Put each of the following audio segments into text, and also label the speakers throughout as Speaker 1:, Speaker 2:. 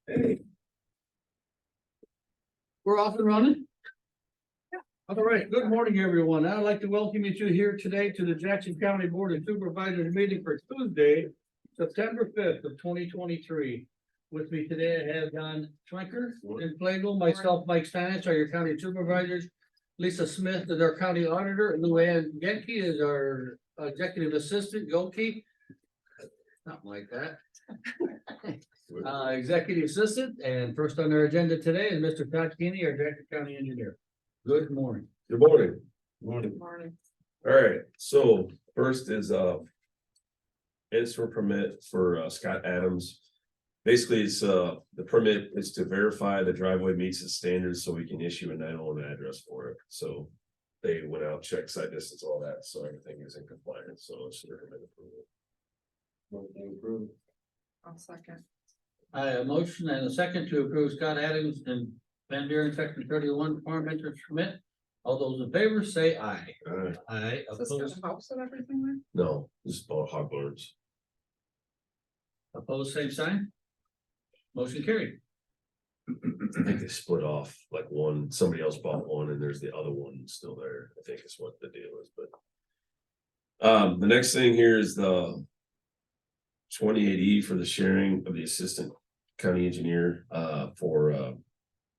Speaker 1: Hey. We're off and running? All right, good morning, everyone. I'd like to welcome you here today to the Jackson County Board of Supervisors meeting for Tuesday, September 5th of 2023. With me today, I have Don Schwenker and Flagel, myself, Mike Stanich, are your county supervisors. Lisa Smith is our county auditor, and Luann Genke is our executive assistant, Yoki. Something like that. Executive assistant, and first on our agenda today is Mr. Todd Keeney, our Jackson County engineer. Good morning.
Speaker 2: Good morning.
Speaker 3: Morning.
Speaker 2: All right, so first is it's for permit for Scott Adams. Basically, it's the permit is to verify the driveway meets the standards so we can issue a 911 address for it. So they went out, checked site distance, all that, so everything is in compliance, so it's their permit approval.
Speaker 3: I'll second.
Speaker 1: I have a motion and a second to approve Scott Adams and Van Buren section 31 farm interest permit. All those in favor say aye. Aye.
Speaker 3: Is this
Speaker 1: Opposed,
Speaker 3: the house and everything there?
Speaker 2: No, this is about hog barns.
Speaker 1: opposed, same sign. Motion carried.
Speaker 2: I think they split off like one, somebody else bought one and there's the other one still there. I think is what the deal is, but. The next thing here is the 28E for the sharing of the assistant county engineer for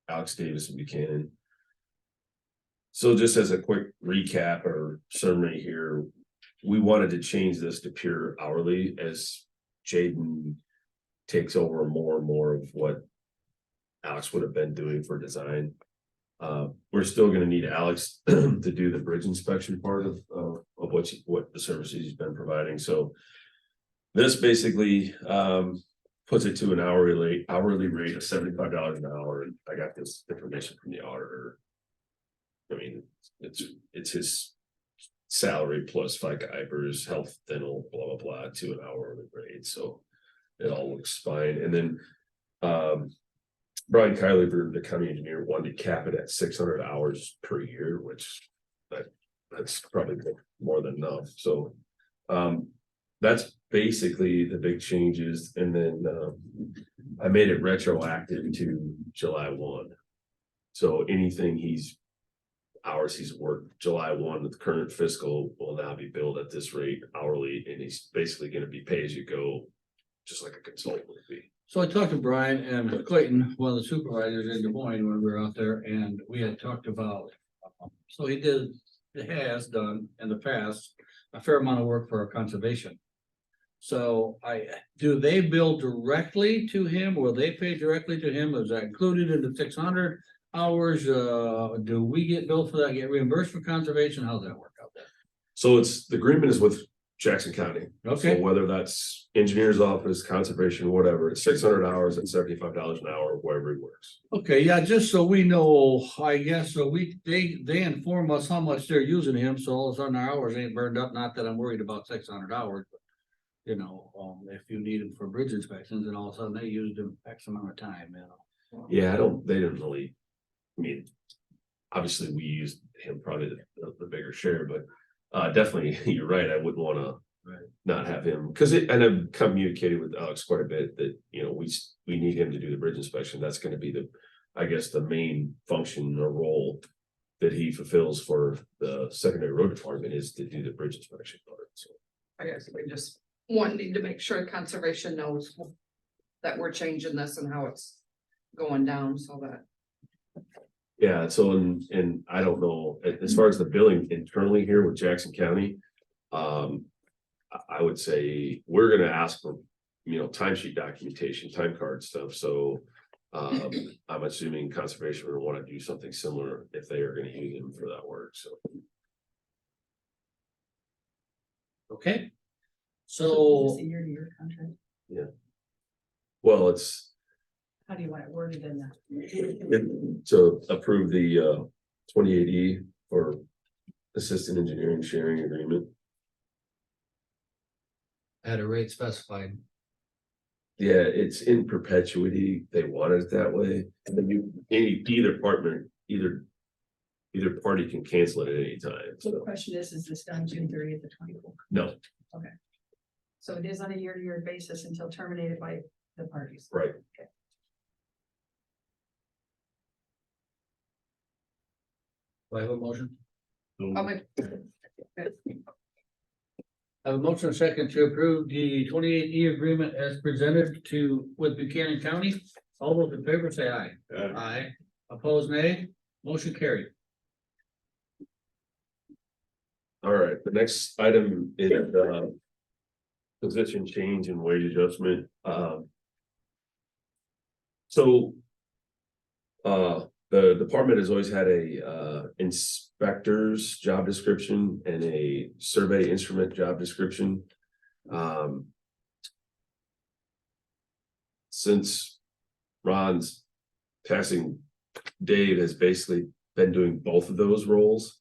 Speaker 2: Alex Davis and Buchanan. So just as a quick recap or summary here, we wanted to change this to pure hourly as Jaden takes over more and more of what Alex would have been doing for design. We're still going to need Alex to do the bridge inspection part of what the services he's been providing. So this basically puts it to an hourly rate of $75 an hour. And I got this information from the auditor. I mean, it's his salary plus FICA, IBRs, health, dental, blah, blah, blah, to an hourly rate. So it all looks fine. And then Brian Kylie, the county engineer, wanted to cap it at 600 hours per year, which that's probably more than enough. So that's basically the big changes. And then I made it retroactive to July 1. So anything hours he's worked July 1 with the current fiscal will now be billed at this rate hourly, and he's basically going to be pay as you go, just like a consultant would be.
Speaker 1: So I talked to Brian and Clayton, one of the supervisors in Des Moines when we were out there, and we had talked about. So he has done in the past a fair amount of work for our conservation. So do they bill directly to him? Will they pay directly to him? Is that included in the 600 hours? Do we get billed for that? Get reimbursed for conservation? How's that work out there?
Speaker 2: So the agreement is with Jackson County.
Speaker 1: Okay.
Speaker 2: So whether that's engineer's office, conservation, whatever, it's 600 hours and $75 an hour, wherever it works.
Speaker 1: Okay, yeah, just so we know, I guess, so they inform us how much they're using him, so all of a sudden our hours ain't burned up. Not that I'm worried about 600 hours, but you know, if you need them for bridge inspections and all of a sudden they used them X amount of time, you know.
Speaker 2: Yeah, they didn't really, I mean, obviously we used him probably the bigger share, but definitely you're right. I wouldn't want to not have him because and I've communicated with Alex quite a bit that, you know, we need him to do the bridge inspection. That's going to be I guess the main function or role that he fulfills for the secondary road department is to do the bridge inspection part. So
Speaker 3: I guess we just need to make sure conservation knows that we're changing this and how it's going down so that.
Speaker 2: yeah, so and I don't know, as far as the billing internally here with Jackson County, I would say we're gonna ask for, you know, timesheet documentation, time card stuff. So I'm assuming conservation would want to do something similar if they are gonna use him for that work. So
Speaker 1: Okay. So
Speaker 4: It's a year-to-year contract.
Speaker 2: well, it's
Speaker 4: How do you want it worded in that?
Speaker 2: to approve the 28E for assistant engineering sharing agreement.
Speaker 1: at a rate specified.
Speaker 2: Yeah, it's in perpetuity. They wanted it that way. And then either party can cancel it at any time.
Speaker 4: So the
Speaker 2: So
Speaker 4: question is this done June 30th of 24?
Speaker 2: no,
Speaker 4: So it is on a year-to-year basis until terminated by the parties.
Speaker 2: right.
Speaker 1: Do I have a motion?
Speaker 3: I'll make-
Speaker 1: I have a motion and second to approve the 28E agreement as presented with Buchanan County. All those in favor say aye. Aye. Opposed, nay. Motion carried.
Speaker 2: All right, the next item is position change and wage adjustment. So the department has always had a inspector's job description and a survey instrument job description. Since Ron's passing, Dave has basically been doing both of those roles.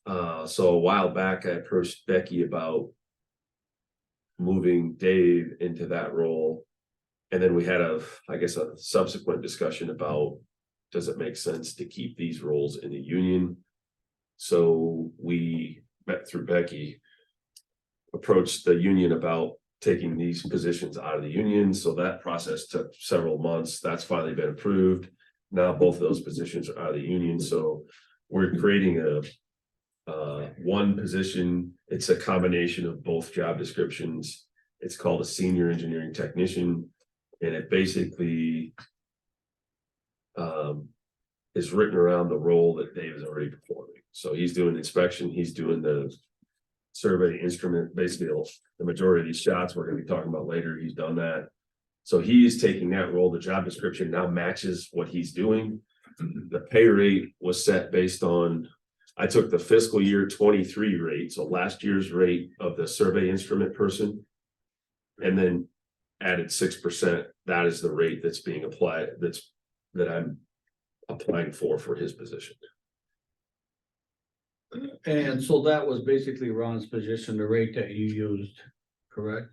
Speaker 2: So a while back, I approached Becky about moving Dave into that role. And then we had a subsequent discussion about, does it make sense to keep these roles in the union? So we met through Becky, approached the union about taking these positions out of the union. So that process took several months. That's finally been approved. Now both of those positions are out of the union. So we're creating one position. It's a combination of both job descriptions. It's called a senior engineering technician, and it basically is written around the role that Dave is already performing. So he's doing inspection, he's doing the survey instrument, basically the majority of these shots we're going to be talking about later, he's done that. So he's taking that role. The job description now matches what he's doing. The pay rate was set based on, I took the fiscal year 23 rate, so last year's rate of the survey instrument person, and then added 6%. That is the rate that's being applied, that I'm applying for his position.
Speaker 1: And so that was basically Ron's position, the rate that you used, correct?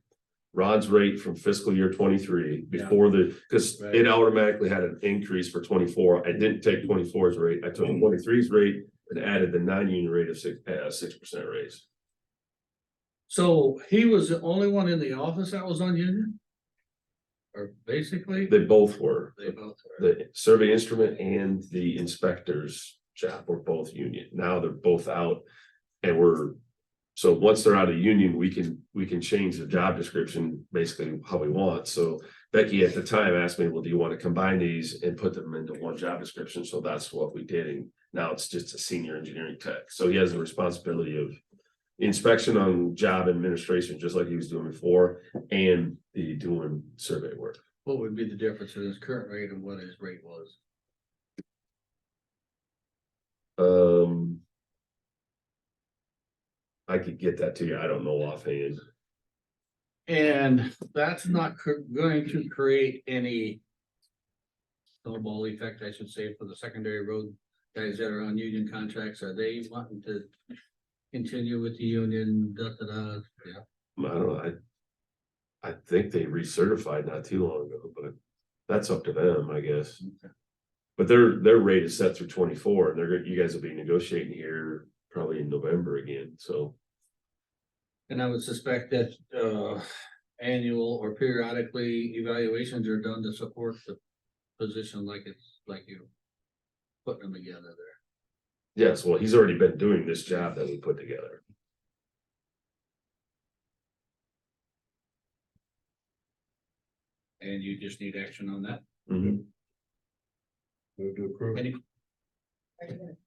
Speaker 2: Ron's rate from fiscal year 23
Speaker 1: Yeah.
Speaker 2: before because
Speaker 1: Right.
Speaker 2: it automatically had an increase for 24. I didn't take 24's rate. I took 23's rate and added the non-union rate of 6% raise.
Speaker 1: So he was the only one in the office that was on union? Or basically?
Speaker 2: They both were.
Speaker 1: They both were.
Speaker 2: The survey instrument and the inspector's job were both union. Now they're both out, and so once they're out of the union, we can change the job description basically how we want. So Becky at the time asked me, well, do you want to combine these and put them into one job description? So that's what we did. And now it's just a senior engineering tech. So he has the responsibility of inspection on job administration, just like he was doing before, and the doing survey work.
Speaker 1: What would be the difference in his current rate and what his rate was?
Speaker 2: I could get that to you. I don't know offhand.
Speaker 1: And that's not going to create any snowball effect, I should say, for the secondary road guys that are on union contracts. Are they wanting to continue with the union? Yeah.
Speaker 2: I don't know. I think they recertified not too long ago, but that's up to them, I guess. But their rate is set through 24, and you guys will be negotiating here probably in November again, so.
Speaker 1: And I would suspect that annual or periodically evaluations are done to support the position like you putting them together there.
Speaker 2: Yes, well, he's already been doing this job that we put together.
Speaker 1: And you just need action on that.
Speaker 2: Mhm.
Speaker 1: Move to approve. Any
Speaker 4: Are you gonna
Speaker 1: other?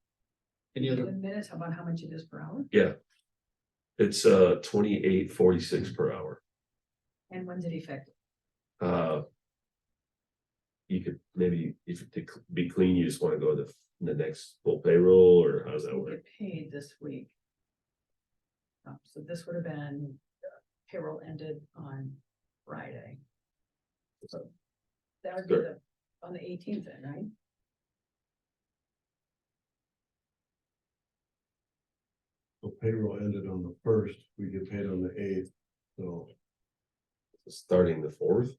Speaker 4: give the minutes about how much it is per hour?
Speaker 2: Yeah. It's $28.46 per hour.
Speaker 4: And when's it effective?
Speaker 2: You could maybe, if to be clean, you just want to go to the next full payroll, or how's that
Speaker 4: We'll
Speaker 2: work?
Speaker 4: get paid this week. So this would have been, payroll ended on Friday. So that would be on the 18th then, right?
Speaker 5: So payroll ended on the 1st, we get paid on the 8th, so.
Speaker 2: Starting the 4th?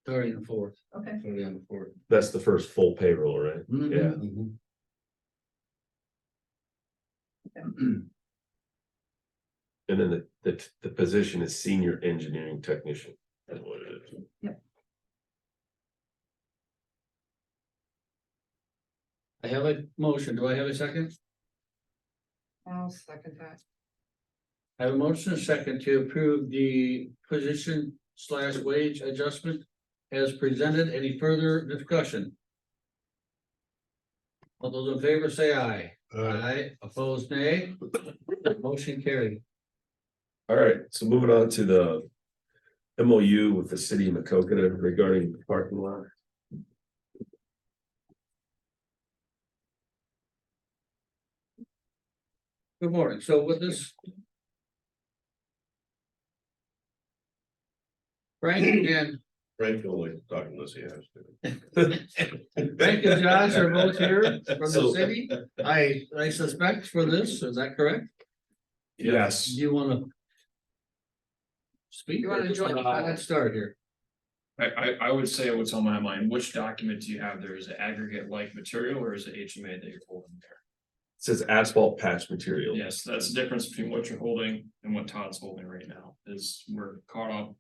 Speaker 1: Starting the 4th.
Speaker 4: Okay.
Speaker 5: Starting on the 4th.
Speaker 2: That's the first full payroll, right? Yeah. And then the position is senior engineering technician. That's what it is.
Speaker 4: Yep.
Speaker 1: I have a motion. Do I have a second?
Speaker 3: I'll second that.
Speaker 1: I have a motion and a second to approve the position / wage adjustment as presented. Any further discussion? All those in favor say aye. Aye, opposed nay. Motion carried.
Speaker 2: All right, so moving on to the MOU with the city of Macokota regarding the parking lot.
Speaker 1: Good morning. So with this. Frank and
Speaker 5: Frank only talking to us, he has to.
Speaker 1: Frank and Josh are both here from the
Speaker 2: So-
Speaker 1: city. I suspect for this, is that correct?
Speaker 2: Yes.
Speaker 1: Do you wanna? Speak?
Speaker 3: You wanna join?
Speaker 1: Let's start here.
Speaker 6: I would say what's on my mind, which document do you have there? Is it aggregate like material or is it HMA that you're holding there?
Speaker 2: It says asphalt patch material.
Speaker 6: Yes, that's the difference between what you're holding and what Todd's holding right now, is we're caught up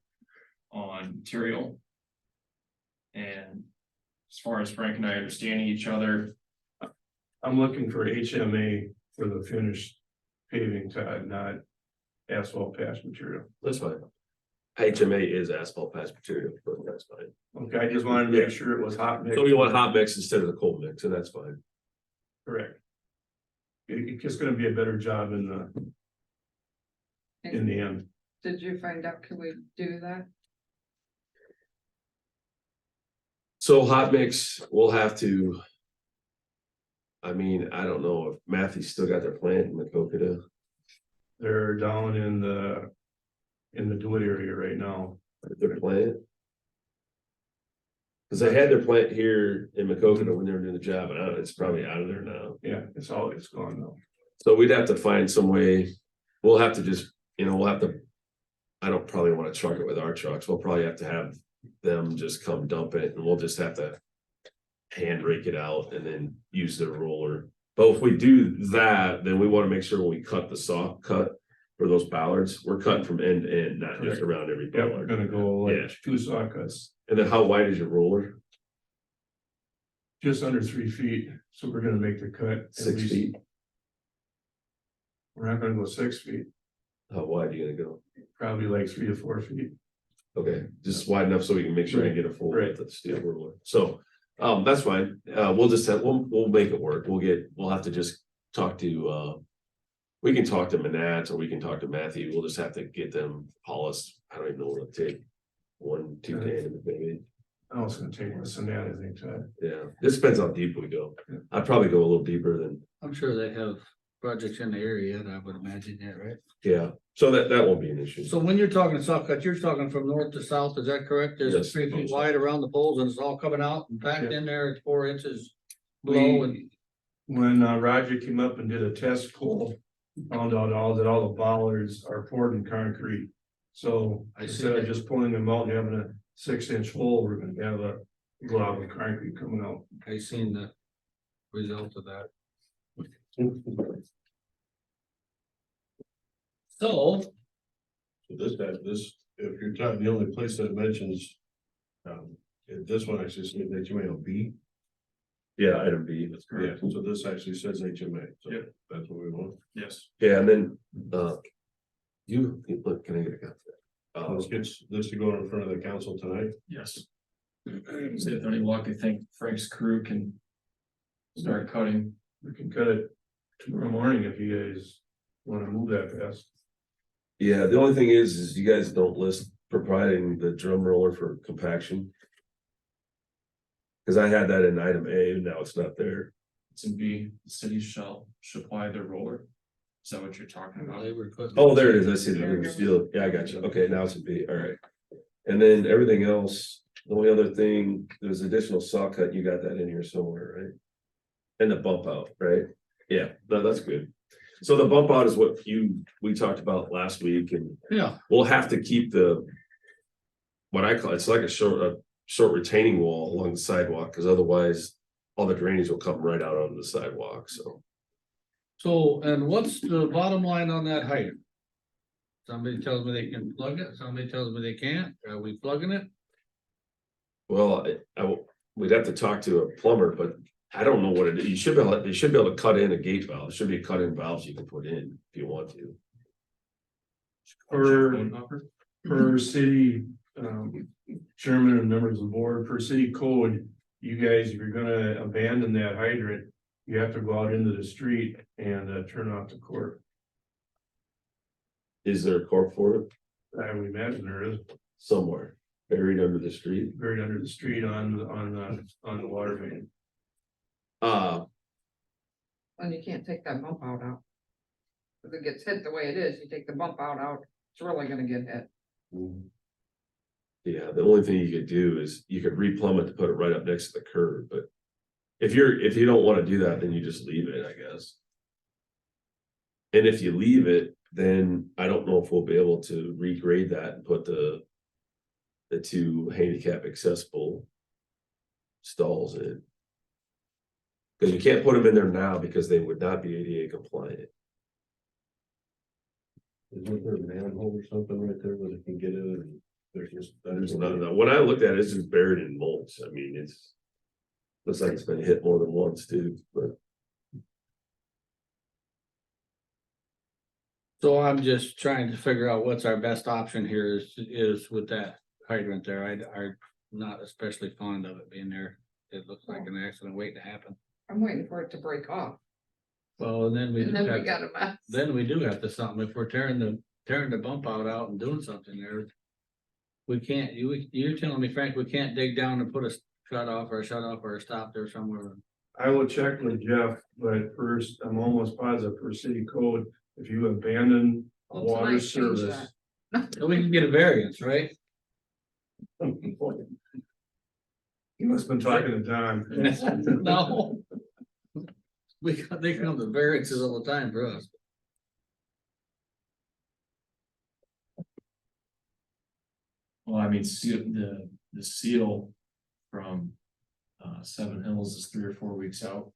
Speaker 6: on material. And as far as Frank and I understanding each other,
Speaker 5: I'm looking for HMA for the finished paving, Todd, not asphalt patch material.
Speaker 2: That's fine. HMA is asphalt patch material, but that's fine.
Speaker 5: Okay, I just wanted to make sure it was hot mix.
Speaker 2: So you want hot mix instead of the cold mix, and that's fine.
Speaker 5: Correct. It's just gonna be a better job in the end.
Speaker 3: Did you find out, can we do that?
Speaker 2: So hot mix, we'll have to. I mean, I don't know if Matthew's still got their plant in Macokota.
Speaker 5: They're down in the DeWitt area right now.
Speaker 2: Their plant. Cause they had their plant here in Macokota when they were doing the job, and it's probably out of there now.
Speaker 5: Yeah, it's gone now.
Speaker 2: So we'd have to find some way, we'll have to just, we'll have to. I don't probably wanna truck it with our trucks, we'll probably have to have them just come dump it, and we'll just have to. Hand rake it out and then use their roller. But if we do that, then we wanna make sure when we cut the saw cut for those ballards, we're cutting from end to end, not just
Speaker 5: Correct.
Speaker 2: around every
Speaker 5: Yeah, we're
Speaker 2: ballard.
Speaker 5: gonna go
Speaker 2: Yeah.
Speaker 5: like 2 sockets,
Speaker 2: And then how wide is your roller?
Speaker 5: just under 3 feet, so we're gonna make the cut. at
Speaker 2: 6
Speaker 5: least-
Speaker 2: feet?
Speaker 5: We're not gonna go 6 feet,
Speaker 2: How wide are you gonna go?
Speaker 5: probably like 3 to 4 feet.
Speaker 2: Okay, just wide enough so we can make sure we
Speaker 5: Right,
Speaker 2: get a full
Speaker 5: right.
Speaker 2: width of the steel ruler. So, that's fine. We'll just have, we'll make it work. We'll have to just talk to, we can talk to Manat or we can talk to Matthew. We'll just have to get them polished. I don't even know what it'll take. 1-2 days, maybe.
Speaker 5: Oh, it's gonna take less than that, I think, Todd.
Speaker 2: Yeah, this depends how deep we go.
Speaker 5: Yeah.
Speaker 2: I'd probably go a little deeper than,
Speaker 1: I'm sure they have projects in the area, I would imagine that, right?
Speaker 2: yeah, so that won't be an issue.
Speaker 1: So when you're talking saw cut, you're talking from north to south, is that correct? There's
Speaker 2: Yes.
Speaker 1: 3 feet wide around the poles and it's all coming out and packed in there, it's 4 inches below and.
Speaker 5: When Roger came up and did a test pull, found out all the bollards are poured in concrete. So
Speaker 1: I see
Speaker 5: instead of
Speaker 1: that.
Speaker 5: just pulling them out and having a 6-inch hole, we're gonna have a glob of concrete coming out.
Speaker 1: I seen the result of that. So,
Speaker 5: So this, if you're talking, the only place that mentions. This one actually says HMA.
Speaker 2: Yeah, item B.
Speaker 6: that's correct.
Speaker 5: So this actually says HMA, so
Speaker 6: Yep.
Speaker 5: that's what we want.
Speaker 6: Yes.
Speaker 2: Yeah, and then, look, can I get a copy?
Speaker 5: Let's get this to go in front of the council tonight.
Speaker 6: Yes. See if any luck, I think Frank's crew can start cutting.
Speaker 5: We can cut it tomorrow morning if you guys wanna move that fast.
Speaker 2: Yeah, the only thing is you guys don't list providing the drum roller for compaction. Cause I had that in item A, now it's not there.
Speaker 6: It's in B, the city shall supply their roller. Is that what you're talking about?
Speaker 1: they were putting.
Speaker 2: Oh, there it is, I see the steel, yeah, I got you, okay, now it's a B, alright. And then everything else, the only other thing, there's additional saw cut, you got that in here somewhere, right? And the bump out, right? Yeah, no, that's good. So the bump out is what we talked about last week, and
Speaker 1: Yeah,
Speaker 2: we'll have to keep the. What I call, it's like a short retaining wall along the sidewalk, cause otherwise all the drainage will come right out onto the sidewalk, so.
Speaker 1: so, and what's the bottom line on that hydrant? Somebody tells me they can plug it, somebody tells me they can't, are we plugging it?
Speaker 2: Well, we'd have to talk to a plumber, but I don't know what it is. You should be able, they should be able to cut in a gate valve. There should be cut-in valves you can put in if you want to.
Speaker 5: Per city, chairman and members of the board, per city code, you guys, if you're gonna abandon that hydrant, you have to go out into the street and turn off the court.
Speaker 2: Is there a corp for it
Speaker 5: I would imagine there is,
Speaker 2: somewhere buried under the street?
Speaker 5: buried under the street on the water main.
Speaker 3: And you can't take that bump out. If it gets hit the way it is, you take the bump out, it's really gonna get hit.
Speaker 2: Yeah, the only thing you could do is you could replumb it to put it right up next to the curb, but. If you don't wanna do that, then you just leave it, I guess. And if you leave it, then I don't know if we'll be able to regrade that and put the two handicap accessible stalls in. Cause you can't put them in there now because they would not be ADA compliant.
Speaker 7: Isn't there a manhole or something right there where they can get in and there's just.
Speaker 2: There's none of that. When I looked at it, it's just buried in mulch. I mean, it's. Looks like it's been hit more than once too, but
Speaker 1: So I'm just trying to figure out what's our best option here is with that hydrant there. I'm not especially fond of it being there. It looks like an accident waiting to happen.
Speaker 3: I'm waiting for it to break off,
Speaker 1: Well, and then we.
Speaker 3: and
Speaker 1: do
Speaker 3: then we
Speaker 1: have-
Speaker 3: got a mess.
Speaker 1: Then we do have to something, if we're tearing the bump out and doing something there. We can't, you're telling me, Frank, we can't dig down and put a shut off or a stop there somewhere.
Speaker 5: I will check with Jeff, but first, I'm almost positive per city code, if you abandon a
Speaker 3: Well,
Speaker 5: water
Speaker 3: tonight change
Speaker 5: service.
Speaker 1: So we can get a variance, right?
Speaker 5: You must have been talking to Don.
Speaker 1: No. They come to variances all the time for us.
Speaker 6: Well, I mean, the seal from Seven Hills is 3 or 4 weeks out.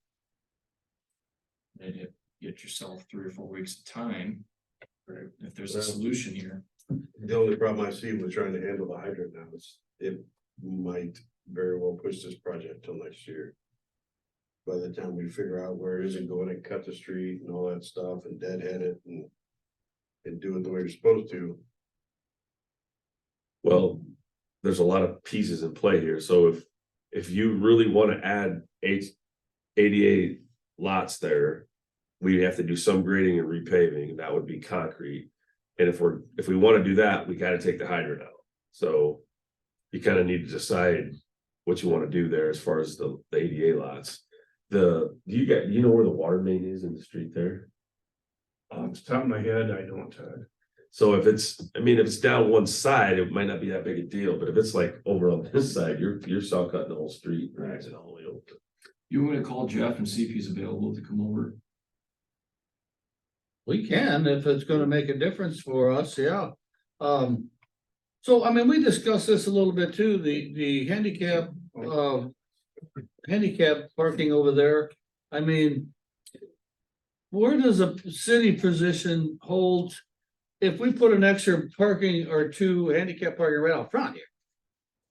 Speaker 6: And you get yourself 3 or 4 weeks of time. Or if there's a solution here.
Speaker 7: The only problem I see with trying to handle the hydrant now is it might very well push this project till next year. By the time we figure out where it isn't going and cut the street and all that stuff and deadhead it and do it the way you're supposed to.
Speaker 2: well, there's a lot of pieces in play here. So if you really want to add 88 lots there. We have to do some grading and repaving, and that would be concrete. And if we want to do that, we got to take the hydrant out. So you kind of need to decide what you want to do there as far as the ADA lots. You know where the water main is in the street there?
Speaker 5: Off the top of my head, I don't,
Speaker 2: So if it's down one side, it might not be that big a deal, but if it's like over on this side, you're saw cutting the whole street and drags it all the way over.
Speaker 6: You want to call Jeff and see if he's available to come over?
Speaker 1: We can, if it's gonna make a difference for us, yeah. So I mean, we discussed this a little bit too, the handicap, handicap parking over there. I mean, where does a city position hold if we put an extra parking or two handicap parking right out front here?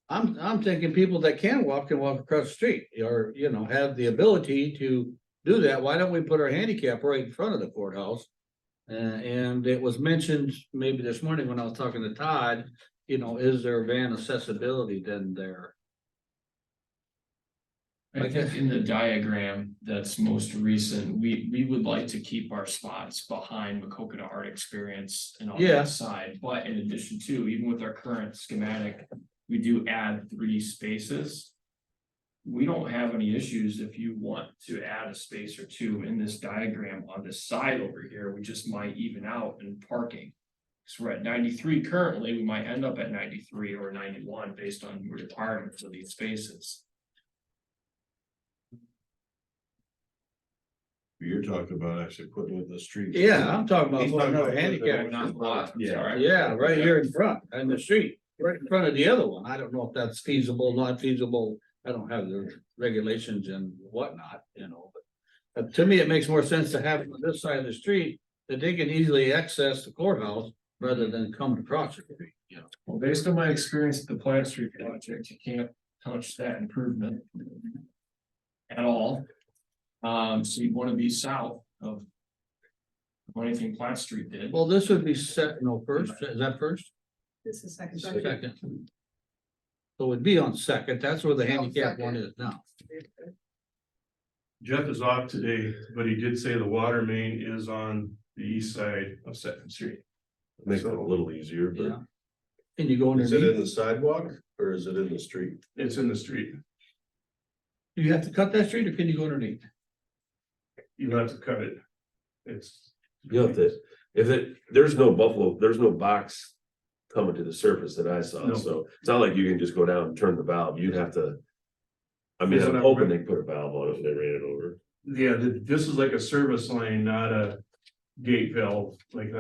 Speaker 1: I'm thinking people that can walk across the street or, have the ability to do that. Why don't we put our handicap right in front of the courthouse? And it was mentioned maybe this morning when I was talking to Todd, is there van accessibility then there?
Speaker 6: I think in the diagram that's most recent, we would like to keep our spots behind Macokota Art Experience and on
Speaker 1: Yeah.
Speaker 6: that side, but in addition to, even with our current schematic, we do add 3 spaces. We don't have any issues if you want to add a space or 2 in this diagram on this side over here, we just might even out in parking. So we're at 93 currently, we might end up at 93 or 91 based on the requirements of these spaces.
Speaker 7: You're talking about actually putting it in the street.
Speaker 1: Yeah, I'm talking about
Speaker 7: He's
Speaker 1: putting
Speaker 7: talking
Speaker 1: another
Speaker 7: about putting it
Speaker 1: handicap.
Speaker 7: on
Speaker 6: Not
Speaker 7: the
Speaker 6: block,
Speaker 2: Yeah.
Speaker 6: sorry.
Speaker 1: Yeah, right here in front, in the street, right in front of the other one. I don't know if that's feasible, not feasible. I don't have the regulations and whatnot, but to me, it makes more sense to have it on this side of the street that they can easily access the courthouse rather than come across the street,
Speaker 6: Well, based on my experience at the Plant Street project, you can't touch that improvement. At all, So you'd wanna be south of anything Platt Street did.
Speaker 1: Well, this would be set, no, first, is that first?
Speaker 4: This is second.
Speaker 1: Second. So it'd be on Second, that's where the handicap one is now.
Speaker 5: Jeff is off today, but he did say the water main is on the east side of Second Street.
Speaker 2: Makes it a little easier, but.
Speaker 1: Yeah. And you go
Speaker 7: Is it in
Speaker 1: underneath,
Speaker 7: the sidewalk or is it in the street?
Speaker 5: It's in the street.
Speaker 1: do you have to cut that street or can you go underneath?
Speaker 5: You have to cut it. It's.
Speaker 2: You have to, there's no buffalo, there's no box coming to the surface that I saw,
Speaker 5: No.
Speaker 2: so it's not like you can just go down and turn the valve, you'd have to. I mean, I'm hoping they put a valve on it when they ran it over.
Speaker 5: Yeah, this is like a service line, not a gate valve, like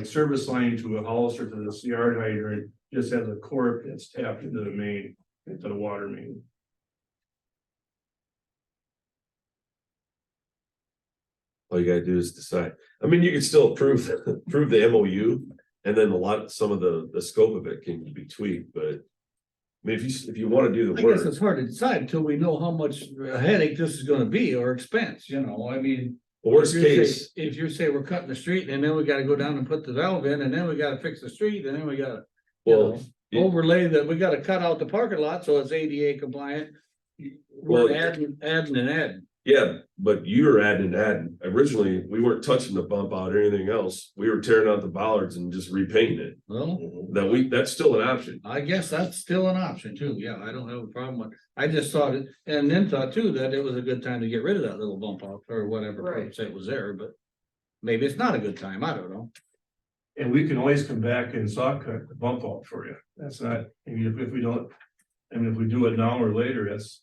Speaker 5: service line to a house or to the yard hydrant, just has a cork that's tapped into the main, into the water main.
Speaker 2: All you gotta do is decide, I mean, you can still approve, approve the MOU. And then some of the scope of it can be tweaked, but. I mean, if you wanna do the
Speaker 1: I guess
Speaker 2: work,
Speaker 1: it's hard to decide until we know how much headache this is gonna be or expense, you know, I mean.
Speaker 2: worst
Speaker 1: If you say-
Speaker 2: case,
Speaker 1: If you say we're cutting the street and then we gotta go down and put the valve in and then we gotta fix the street and then we gotta. you
Speaker 2: well,
Speaker 1: know,
Speaker 2: it-
Speaker 1: Overlay that, we gotta cut out the parking lot so it's ADA compliant.
Speaker 2: Well,
Speaker 1: We're adding and adding.
Speaker 2: yeah, but you're adding, originally, we weren't touching the bump out or anything else, we were tearing out the bollards and just repainting it.
Speaker 1: Well,
Speaker 2: That's still an option.
Speaker 1: I guess that's still an option too. Yeah, I don't have a problem with, I just thought it, and then thought too that it was a good time to get rid of that little bump out or whatever.
Speaker 3: Right.
Speaker 1: Say it was there, but maybe it's not a good time. I don't know.
Speaker 5: And we can always come back and saw cut the bump out for you. That's not, I mean, if we don't, I mean, if we do it now or later, that's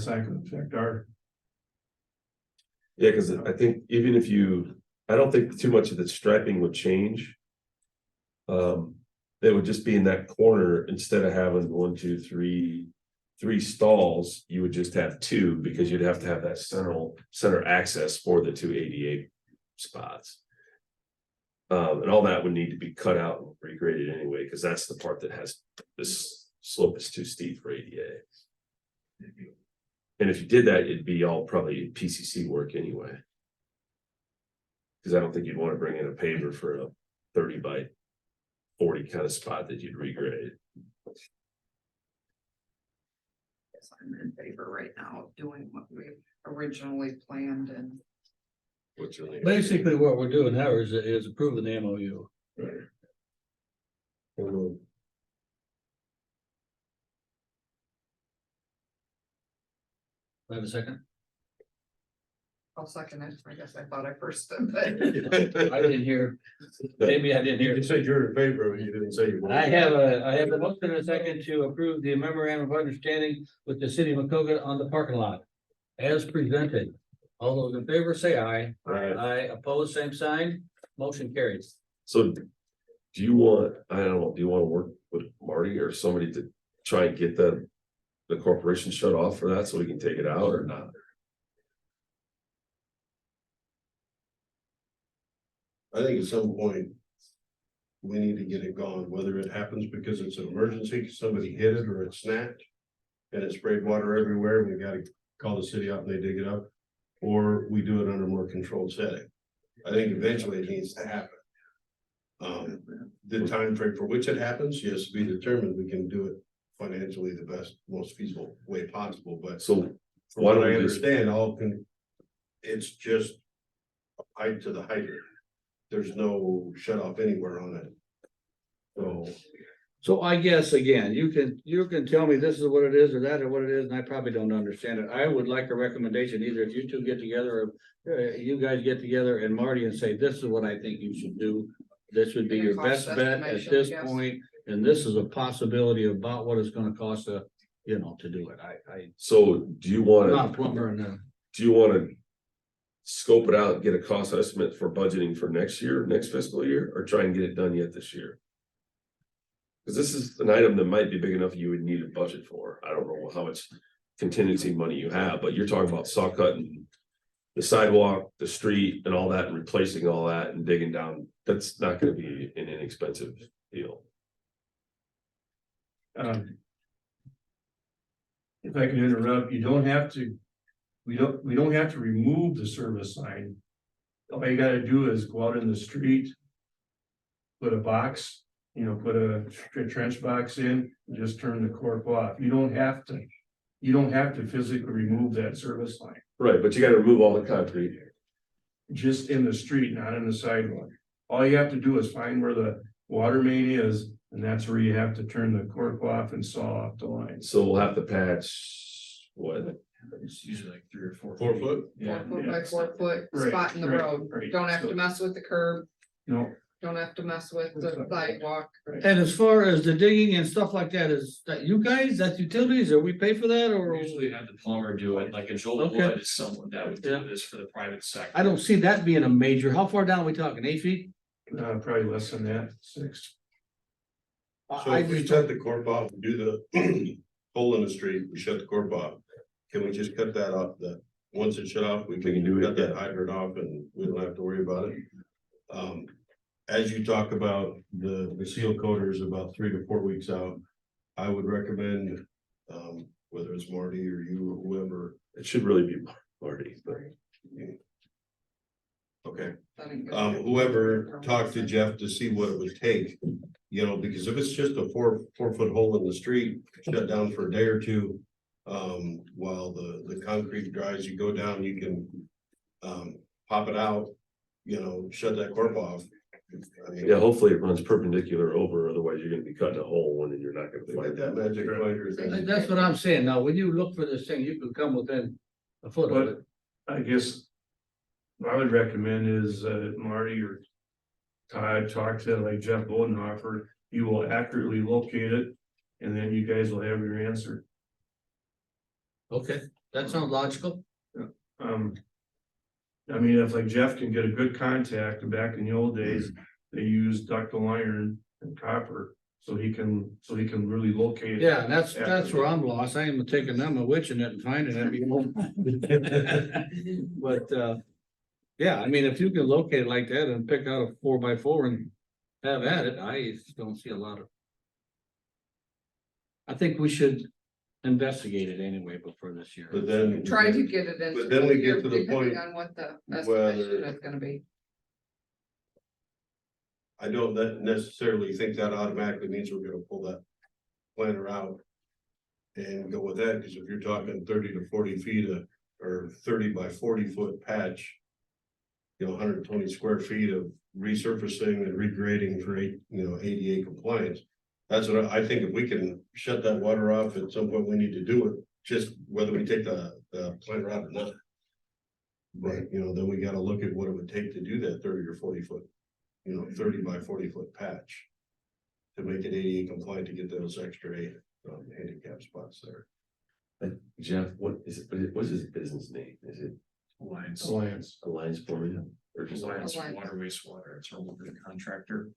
Speaker 5: not gonna affect our.
Speaker 2: Yeah, cause I think even if I don't think too much of the striping would change. It would just be in that corner, instead of having 1, 2, 3 stalls, you would just have 2, because you'd have to have that center access for the 2 ADA spots. And all that would need to be cut out and regraded anyway, because that's the part that has, this slope is too steep for ADA. And if you did that, it'd be all probably PCC work anyway. Cause I don't think you'd wanna bring in a paver for a 30 by 40 kind of spot that you'd regrade.
Speaker 3: Yes, I'm in favor right now of doing what we originally planned and.
Speaker 2: What's really.
Speaker 1: Basically, what we're doing now is approving the MOU. Have a second?
Speaker 3: I'll second it. I guess I thought I first did, but
Speaker 1: I didn't hear. Maybe I didn't
Speaker 7: You
Speaker 1: hear.
Speaker 7: just said you're in favor, but you didn't say you.
Speaker 1: I have a motion and a second to approve the memorandum of understanding with the city of Macocota on the parking lot. As presented. All those in favor say aye.
Speaker 2: Right.
Speaker 1: Aye, opposed, same sign, motion carries.
Speaker 2: So do you want, I don't know, do you want to work with Marty or somebody to try and get the corporation shut off for that so we can take it out or not?
Speaker 7: I think at some point. We need to get it gone, whether it happens because it's an emergency, 'cause somebody hit it or it snapped. And it sprayed water everywhere, we gotta call the city out and they dig it up. Or we do it under more controlled setting. I think eventually it needs to happen. The time frame for which it happens, yes, to be determined, we can do it financially the best, most feasible way possible, but.
Speaker 2: So
Speaker 7: From
Speaker 2: why
Speaker 7: what
Speaker 2: don't
Speaker 7: I
Speaker 2: we just,
Speaker 7: understand, it's just a pipe to the hydrant. There's no shut off anywhere on it.
Speaker 1: So I guess again, you can tell me this is what it is or that or what it is, and I probably don't understand it. I would like a recommendation, either if you two get together or you guys get together and Marty and say, this is what I think you should do. This would be
Speaker 3: Make a
Speaker 1: your
Speaker 3: cost
Speaker 1: best bet at
Speaker 3: estimation,
Speaker 1: this
Speaker 3: yes.
Speaker 1: point, and this is a possibility about what it's gonna cost to do it.
Speaker 2: so do you
Speaker 1: I'm
Speaker 2: want
Speaker 1: not a
Speaker 2: to,
Speaker 1: plumber and
Speaker 2: do you want to scope it out, get a cost estimate for budgeting for next fiscal year, or try and get it done yet this year? Cause this is an item that might be big enough you would need a budget for. I don't know how much contingency money you have, but you're talking about saw cutting the sidewalk, the street and all that, and replacing all that and digging down. That's not gonna be an inexpensive deal.
Speaker 5: If I can interrupt, you don't have to we don't have to remove the service line. All you gotta do is go out in the street. Put a box, put a trench box in, and just turn the cork off. You don't have to physically remove that service line.
Speaker 2: Right, but you gotta remove all the concrete.
Speaker 5: Just in the street, not in the sidewalk. All you have to do is find where the water main is, and that's where you have to turn the cork off and saw off the line.
Speaker 2: So we'll have to patch, what?
Speaker 6: It's usually like 3 or 4.
Speaker 7: 4
Speaker 6: feet.
Speaker 7: foot?
Speaker 6: Yeah.
Speaker 3: 4 foot by 4 foot
Speaker 5: Right,
Speaker 3: spot in the
Speaker 5: right,
Speaker 3: road.
Speaker 5: right.
Speaker 3: Don't have to
Speaker 5: So,
Speaker 3: mess with the curb,
Speaker 5: No,
Speaker 3: don't have to mess with the sidewalk.
Speaker 1: And as far as the digging and stuff like that, is that you guys, that's utilities, or we pay for that, or?
Speaker 6: We usually have the plumber do it, like a Joel
Speaker 1: Okay.
Speaker 6: Wood is someone that would
Speaker 1: Yeah.
Speaker 6: do this for the private sector.
Speaker 1: I don't see that being a major, how far down are we talking, 8 feet?
Speaker 5: probably less than that, 6.
Speaker 7: So
Speaker 1: I
Speaker 7: if we
Speaker 1: just
Speaker 7: shut the corp off, and do the hole in the street, we shut the corp off. Can we just cut that off, once it's shut off, we
Speaker 2: We can
Speaker 7: can
Speaker 2: do it,
Speaker 7: cut that
Speaker 2: yeah.
Speaker 7: hydrant off and we don't have to worry about it. As you talk about the seal coaters about 3 to 4 weeks out, I would recommend, whether it's Marty or you or whoever,
Speaker 2: It should really be Marty, but
Speaker 7: okay.
Speaker 3: That ain't good.
Speaker 7: Whoever talked to Jeff to see what it would take, because if it's just a 4 foot hole in the street, shut down for a day or two. While the concrete dries, you go down, you can, pop it out, shut that corp off. I mean,
Speaker 2: yeah, hopefully it runs perpendicular over, otherwise you're gonna be cutting a hole and then you're not gonna
Speaker 7: They got
Speaker 2: find
Speaker 7: that
Speaker 2: that.
Speaker 7: magic finder thing.
Speaker 1: That's what I'm saying, now, when you look for this thing, you can come within a foot of it.
Speaker 5: I guess. What I would recommend is Marty or Todd talk to like Jeff Bodenhofer, you will accurately locate it. And then you guys will have your answer.
Speaker 1: Okay, that sounds logical.
Speaker 5: I mean, if like Jeff can get a good contact, and back in the old days, they used ductile iron and copper. So he can really locate it.
Speaker 1: Yeah, that's where I'm lost, I am taking them a witching it and finding it. But, yeah, I mean, if you can locate it like that and pick out a 4x4 and have at it, I don't see a lot of. I think we should investigate it anyway before this year.
Speaker 7: But then.
Speaker 3: Try to get it in.
Speaker 7: But then we get to the
Speaker 3: depending
Speaker 7: point
Speaker 3: On what the
Speaker 7: whether-
Speaker 3: estimation is gonna be.
Speaker 7: I don't necessarily think that automatically means we're gonna pull that planter out. And go with that, because if you're talking 30 to 40 feet or 30 by 40 foot patch. 120 square feet of resurfacing and regrading for ADA compliance. That's what I think, if we can shut that water off at some point, we need to do it, just whether we take the planter out or not. But, then we gotta look at what it would take to do that 30 or 40 foot, 30 by 40 foot patch. To make it ADA compliant to get those extra handicap spots there.
Speaker 2: Jeff, what's his business name? Is it
Speaker 6: Alliance.
Speaker 2: Alliance Formula? Or just
Speaker 6: Alliance
Speaker 3: Alliance.
Speaker 6: Water Wastewater, it's our local contractor.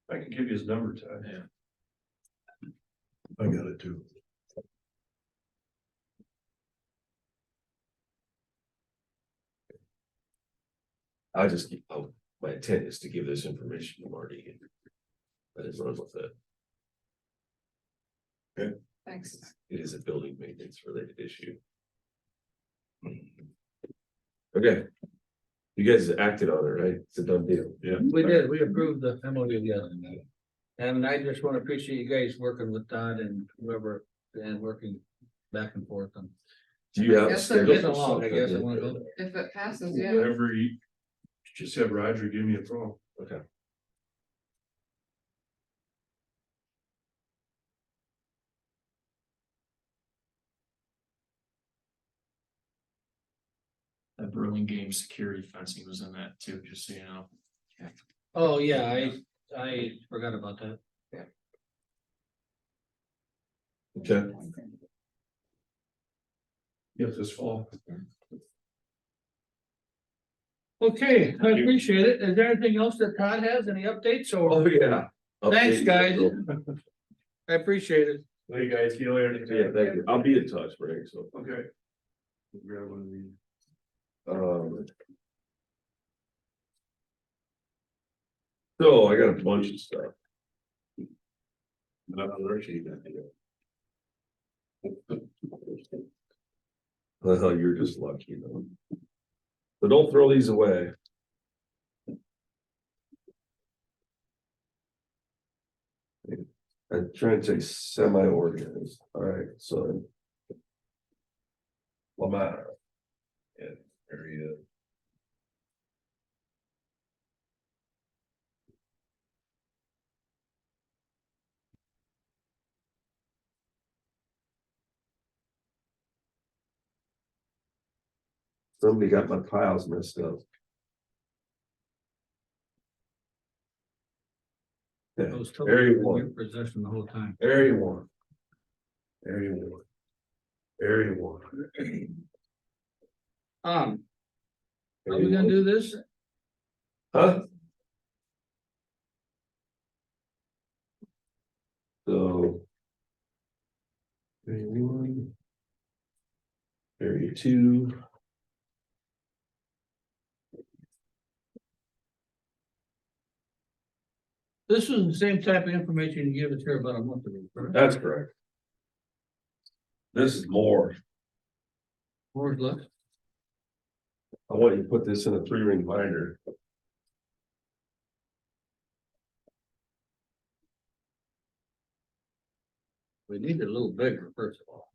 Speaker 5: I can give you his number, Todd.
Speaker 6: Yeah.
Speaker 7: I got it too.
Speaker 2: My intent is to give this information to Marty. And let him run with it.
Speaker 3: Thanks.
Speaker 2: It is a building maintenance related issue. Okay. You guys acted on it, right? It's a done deal.
Speaker 5: Yeah.
Speaker 1: We did, we approved the MOU, yeah. And I just want to appreciate you guys working with Todd and whoever, and working back and forth on.
Speaker 2: Do you have a
Speaker 3: Yes,
Speaker 2: schedule?
Speaker 1: Getting
Speaker 2: for
Speaker 1: along, I
Speaker 2: something?
Speaker 1: guess I wanna go.
Speaker 3: If it passes, yeah.
Speaker 5: Whatever you, just have Roger give me a call.
Speaker 2: Okay.
Speaker 6: That Burlingame security fencing was in that too, just so you know.
Speaker 1: Oh, yeah, I forgot about that.
Speaker 2: Okay.
Speaker 5: Yes, this fall.
Speaker 1: Okay, I appreciate it. Is there anything else that Todd has? Any updates
Speaker 2: Oh,
Speaker 1: or?
Speaker 2: yeah.
Speaker 1: Thanks,
Speaker 2: Update.
Speaker 1: guys. I appreciate it.
Speaker 5: Hey, guys, see you later.
Speaker 2: Yeah, thank you. I'll be in touch, Frank, so.
Speaker 5: Okay. Grab one of these.
Speaker 2: So I got a bunch of stuff.
Speaker 7: Not on our sheet,
Speaker 2: Well, you're just lucky, though. But don't throw these away. I'm trying to say semi-organized, all right, so. Lamar. Yeah, area. Somebody got my piles messed up.
Speaker 1: I
Speaker 2: Yeah,
Speaker 1: was told
Speaker 2: area
Speaker 1: in your
Speaker 2: one,
Speaker 1: possession the whole time.
Speaker 2: area one. Area one. Area one.
Speaker 1: How we gonna do this?
Speaker 2: Huh? So. Area one. Area two.
Speaker 1: This is the same type of information you gave us here about a month ago, correct?
Speaker 2: That's correct. This is more.
Speaker 1: More or less.
Speaker 2: I want you to put this in a 3-ring binder.
Speaker 1: We need it a little bigger, first of all.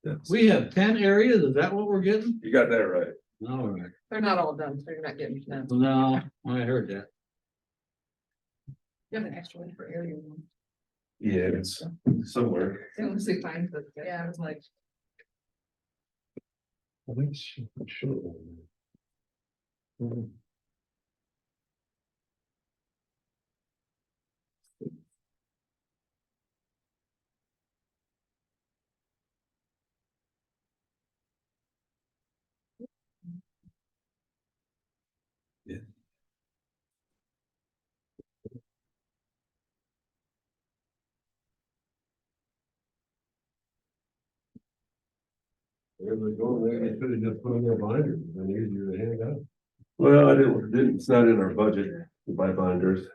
Speaker 2: Yes.
Speaker 1: We have 10 areas, is that what we're getting?
Speaker 2: You got that right.
Speaker 1: All right.
Speaker 3: They're not all done, so you're not getting to them.
Speaker 1: No, I heard that.
Speaker 4: You have an extra one for area one.
Speaker 2: Yeah, it's somewhere.
Speaker 3: Unless they find that,
Speaker 4: Yeah, I was like,
Speaker 2: I think sure. Yeah.
Speaker 7: Where they going, maybe they should have just put in their binders, and easier to hand out.
Speaker 2: Well, I didn't, it's not in our budget to buy binders.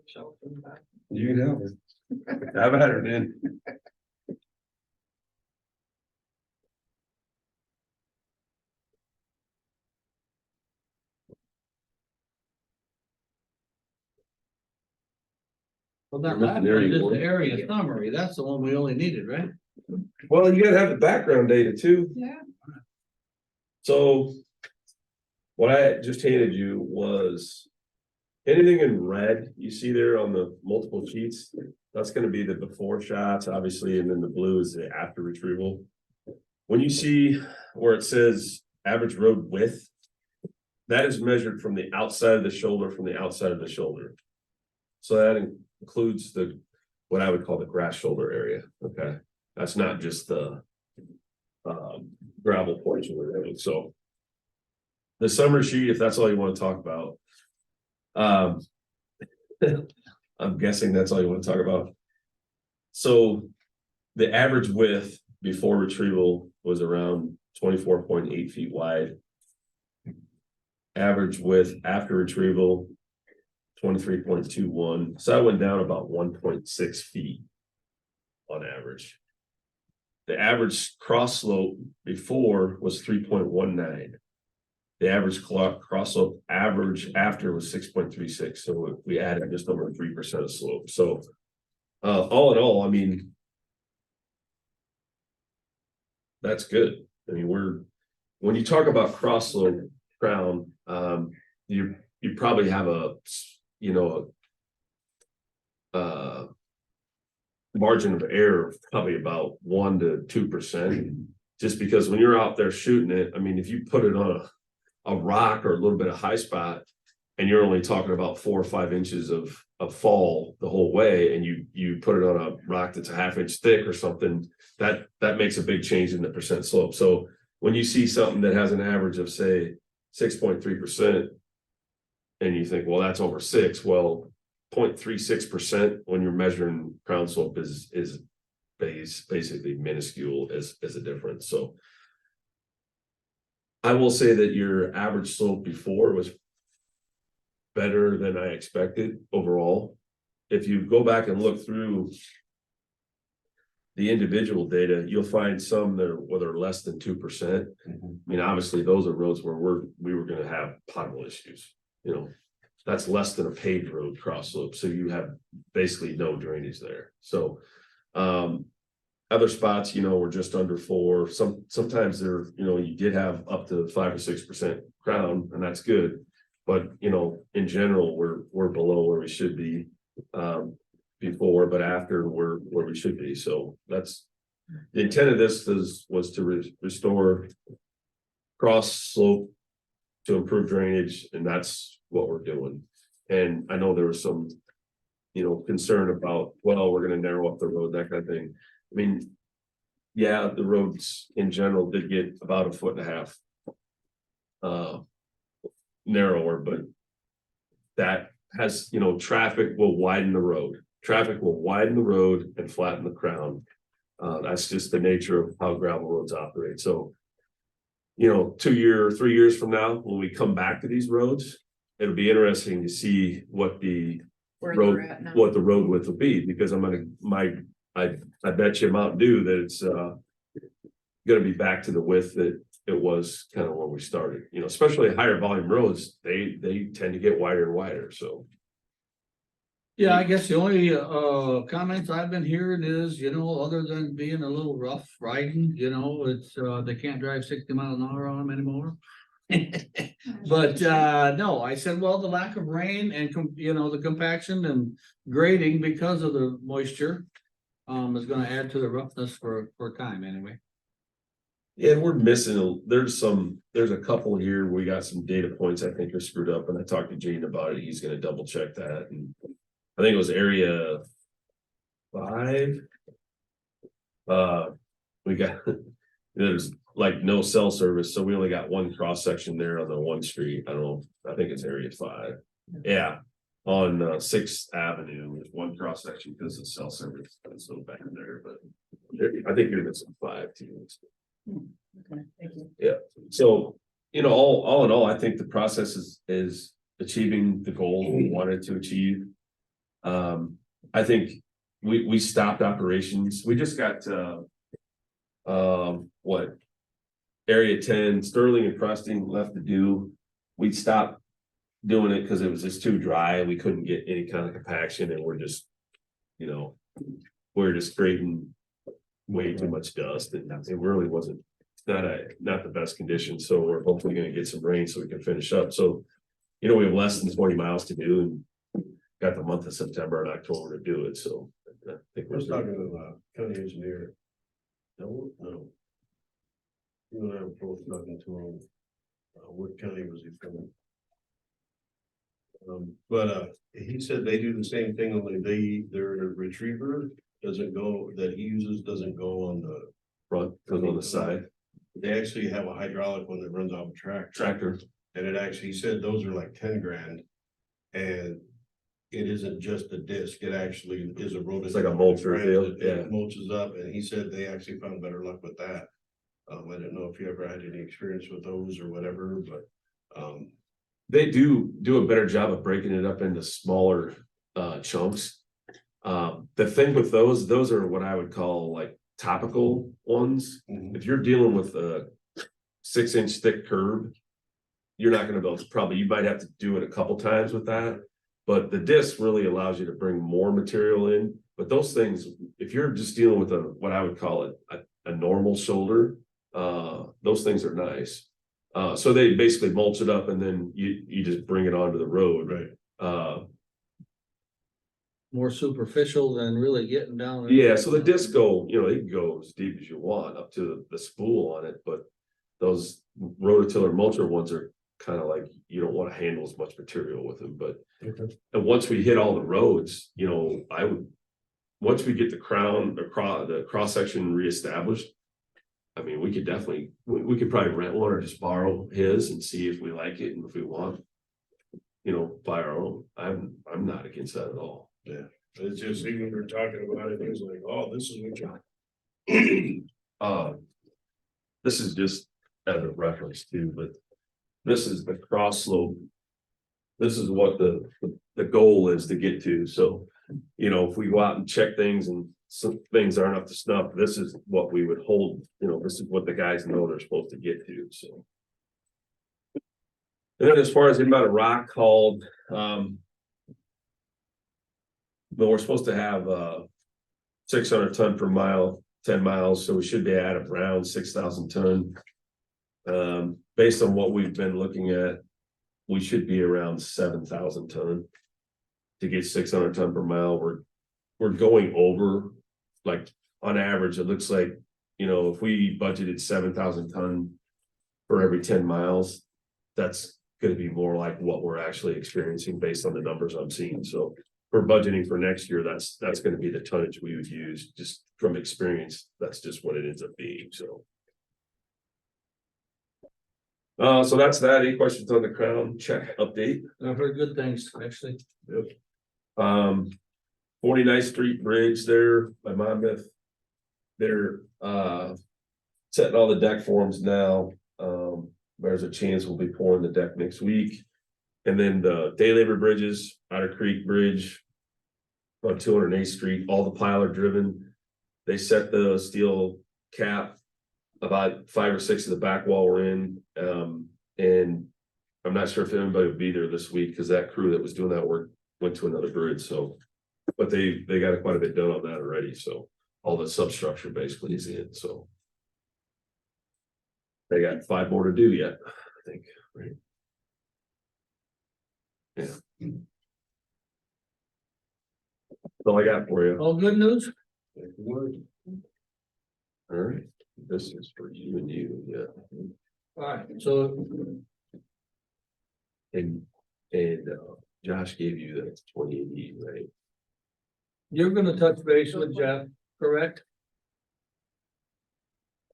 Speaker 3: shelf in the back.
Speaker 2: You can have it. Have at her then.
Speaker 1: Well, that
Speaker 2: You're
Speaker 1: last
Speaker 2: missing
Speaker 1: one
Speaker 2: area
Speaker 1: is
Speaker 2: one.
Speaker 1: the area summary, that's the one we only needed, right?
Speaker 2: Well, you gotta have the background data too.
Speaker 3: Yeah.
Speaker 2: So. What I just handed you was. Anything in red you see there on the multiple sheets, that's gonna be the before shots, obviously, and then the blue is the after retrieval. When you see where it says average road width. That is measured from the outside of the shoulder, from the outside of the shoulder. So that includes what I would call the grass shoulder area, okay? That's not just the gravel portion of the road, so. The summary sheet, if that's all you want to talk about. I'm guessing that's all you want to talk about. So the average width before retrieval was around 24.8 feet wide. Average width after retrieval, 23.21. So I went down about 1.6 feet on average. The average cross slope before was 3.19. The average cross slope average after was 6.36. So we added just over 3% of slope. So all in all, I mean, that's good. I mean, when you talk about cross slope crown, you probably have a margin of error of probably about 1 to 2%. Just because when you're out there shooting it, I mean, if you put it on a rock or a little bit of high spot, and you're only talking about 4 or 5 inches of fall the whole way, and you put it on a rock that's a 1/2 inch thick or something, that makes a big change in the percent slope. So when you see something that has an average of say 6.3%, and you think, well, that's over 6, well, 0.36% when you're measuring crown slope is basically minuscule as a difference. So I will say that your average slope before was better than I expected overall. If you go back and look through the individual data, you'll find some that are, whether less than 2%. I mean, obviously, those are roads where we were gonna have pothole issues, you know. That's less than a paved road cross slope, so you have basically no drainage there. So other spots, you know, were just under 4. Sometimes there, you know, you did have up to 5 or 6% crown, and that's good. But you know, in general, we're below where we should be before, but after we're where we should be. So that's the intent of this was to restore cross slope to improve drainage, and that's what we're doing. And I know there was some, you know, concern about, well, we're gonna narrow up the road, that kind of thing. I mean, yeah, the roads in general did get about 1.5 feet narrower, but that has, you know, traffic will widen the road. Traffic will widen the road and flatten the crown. That's just the nature of how gravel roads operate. So, you know, 3 years from now, when we come back to these roads, it'll be interesting to see what the
Speaker 3: Where
Speaker 2: road,
Speaker 3: they're at now.
Speaker 2: what the road width will be, because I bet you Mountain Dew that it's gonna be back to the width that it was kind of where we started, you know, especially higher volume roads, they tend to get wider and wider, so.
Speaker 1: Yeah, I guess the only comments I've been hearing is, you know, other than being a little rough riding, you know, it's they can't drive 60 miles an hour on them anymore. But no, I said, well, the lack of rain and you know, the compaction and grading because of the moisture is gonna add to the roughness for time anyway.
Speaker 2: Yeah, we're missing, there's a couple here, we got some data points I think are screwed up, and I talked to Gene about it, he's gonna double check that, and I think it was area 5. We got, there's like no cell service, so we only got one cross section there on the one street, I don't know, I think it's area 5. Yeah, on 6th Avenue, there's one cross section because of cell service, so back there, but I think you're missing 5 too.
Speaker 4: Okay, thank you.
Speaker 2: Yeah, so, you know, all in all, I think the process is achieving the goal we wanted to achieve. I think we stopped operations, we just got what? Area 10, Sterling and Preston left to do. We stopped doing it because it was just too dry, we couldn't get any kind of compaction, and we're just, you know, we're just creating way too much dust, and it really wasn't, not the best condition, so we're hopefully gonna get some rain so we can finish up. So, you know, we have less than 20 miles to do, and got the month of September and October to do it, so I think
Speaker 7: I was talking to the county engineer. No. You and I were both talking to him. What county was he from? But he said they do the same thing, only their retriever doesn't go, that he uses doesn't go on the
Speaker 2: front, goes on the side.
Speaker 7: They actually have a hydraulic one that runs off a tractor. And it actually, he said those are like 10 grand. And it isn't just a disc, it actually is a rotor.
Speaker 2: It's like a mulcher deal, yeah.
Speaker 7: It mulches up, and he said they actually found better luck with that. I didn't know if you ever had any experience with those or whatever, but
Speaker 2: they do a better job of breaking it up into smaller chunks. The thing with those are what I would call like topical ones. If you're dealing with a 6-inch thick curb, you're not gonna be able to, probably you might have to do it a couple times with that. But the disc really allows you to bring more material in. But those things, if you're just dealing with what I would call it a normal shoulder, those things are nice. So they basically mulch it up and then you just bring it onto the road.
Speaker 7: right.
Speaker 1: More superficial than really getting down.
Speaker 2: Yeah, so the disc go, you know, they can go as deep as you want up to the spool on it, but those rototiller mulcher ones are kind of like, you don't want to handle as much material with them, but and once we hit all the roads, you know, once we get the crown across the cross section reestablished, I mean, we could definitely, we could probably rent one or just borrow his and see if we like it, and if we want, you know, buy our own. I'm not against that at all.
Speaker 7: Yeah, it's just even when we were talking about it, he was like, oh, this is what you.
Speaker 2: This is just as a reference too, but this is the cross slope this is what the goal is to get to, so. You know, if we go out and check things and some things aren't up to snuff, this is what we would hold, you know, this is what the guys know they're supposed to get to, so. And then as far as the amount of rock hauled, but we're supposed to have 600 ton per mile, 10 miles, so we should be at around 6,000 ton. Based on what we've been looking at, we should be around 7,000 ton. To get 600 ton per mile, we're going over, like, on average, it looks like, you know, if we budgeted 7,000 ton for every 10 miles, that's gonna be more like what we're actually experiencing based on the numbers I'm seeing, so. For budgeting for next year, that's gonna be the tonnage we would use, just from experience, that's just what it ends up being, so. So that's that. Any questions on the crown check update?
Speaker 1: I've heard good things, actually.
Speaker 2: 49th Street Bridge there by Monmouth. They're setting all the deck forms now. There's a chance we'll be pouring the deck next week. And then the day labor bridges, Otter Creek Bridge on 208th Street, all the pile are driven. They set the steel cap about 5 or 6 of the back wall we're in. And I'm not sure if anybody will be there this week because that crew that was doing that work went to another bridge, so. But they got quite a bit done on that already, so all the substructure basically is in, so. They got 5 more to do yet, I think, right? Yeah. That's all I got for you.
Speaker 1: All good news?
Speaker 2: All right, this is for you and you, yeah.
Speaker 1: All right, so
Speaker 2: And Josh gave you the 2080, right?
Speaker 1: you're gonna touch base with Jeff, correct?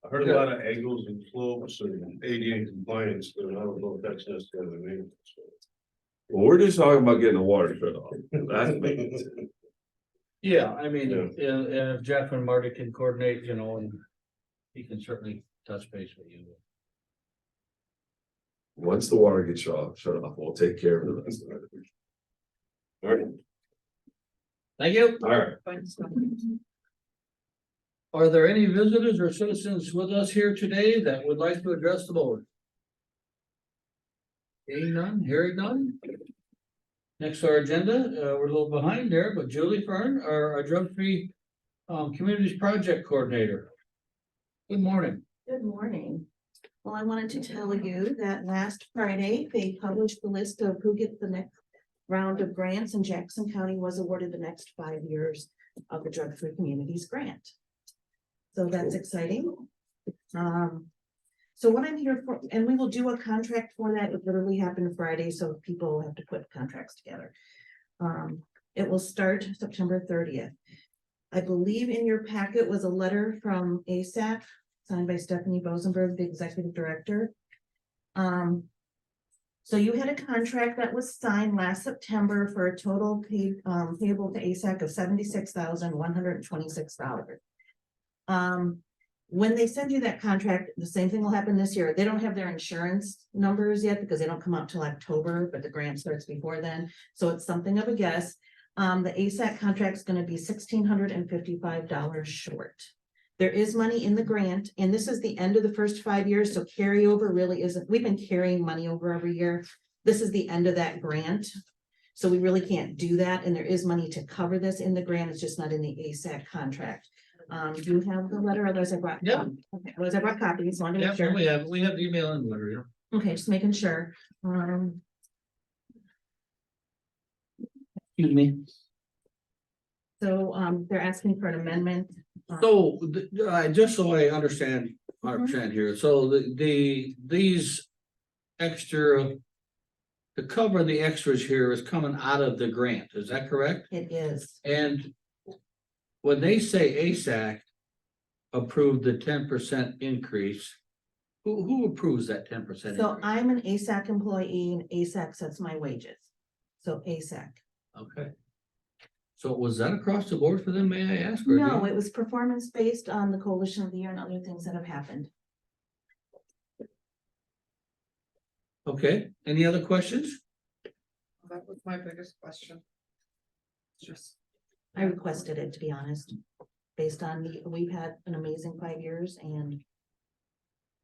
Speaker 7: I heard a lot of angles and slopes and ADA compliance, but I don't know if that's necessarily me.
Speaker 2: Well, we're just talking about getting the water shut off. That's maintenance.
Speaker 1: Yeah, I mean,
Speaker 7: Yeah.
Speaker 1: and if Jeff and Marty can coordinate, you know, and he can certainly touch base with you.
Speaker 2: Once the water gets shut off, we'll take care of the rest of it. All right,
Speaker 1: Thank you.
Speaker 2: all right.
Speaker 1: Are there any visitors or citizens with us here today that would like to address the board? Seeing none, hearing none. Next, our agenda, we're a little behind there, but Julie Fern, our drug-free communities project coordinator. Good morning.
Speaker 8: Good morning. Well, I wanted to tell you that last Friday, they published the list of who gets the next round of grants, and Jackson County was awarded the next 5 years of the Drug Free Communities Grant. So that's exciting. So what I'm here for, and we will do a contract for that. It literally happened Friday, so people have to put contracts together. It will start September 30th. I believe in your packet was a letter from ASAC signed by Stephanie Bosenberg, the executive director. So you had a contract that was signed last September for a total paid payable to ASAC of $76,126. When they send you that contract, the same thing will happen this year. They don't have their insurance numbers yet because they don't come out till October, but the grant starts before then. So it's something of a guess. The ASAC contract is going to be $1,655 short. There is money in the grant, and this is the end of the first 5 years, so carryover really isn't, we've been carrying money over every year. This is the end of that grant. So we really can't do that, and there is money to cover this in the grant, it's just not in the ASAC contract. Do you have the letter? Otherwise I brought.
Speaker 1: Yeah.
Speaker 8: Okay, otherwise I brought copies, wanted to
Speaker 1: Yeah,
Speaker 8: make sure.
Speaker 1: we have the email and letter, yeah.
Speaker 8: Okay, just making sure.
Speaker 1: Excuse me.
Speaker 8: So, they're asking for an amendment.
Speaker 1: So, just so I understand 100% here, so these extra. To cover the extras here is coming out of the grant, is that correct?
Speaker 8: It is.
Speaker 1: And. When they say ASAC. Approved the 10% increase. Who approves that 10%?
Speaker 8: So I'm an ASAC employee and ASAC sets my wages. So ASAC.
Speaker 1: Okay. So was that across the board for them, may I ask? or do
Speaker 8: No,
Speaker 1: you-
Speaker 8: it was performance based on the coalition of the year and other things that have happened.
Speaker 1: Okay, any other questions?
Speaker 3: my biggest question. Just,
Speaker 8: I requested it, to be honest, based on we've had an amazing 5 years and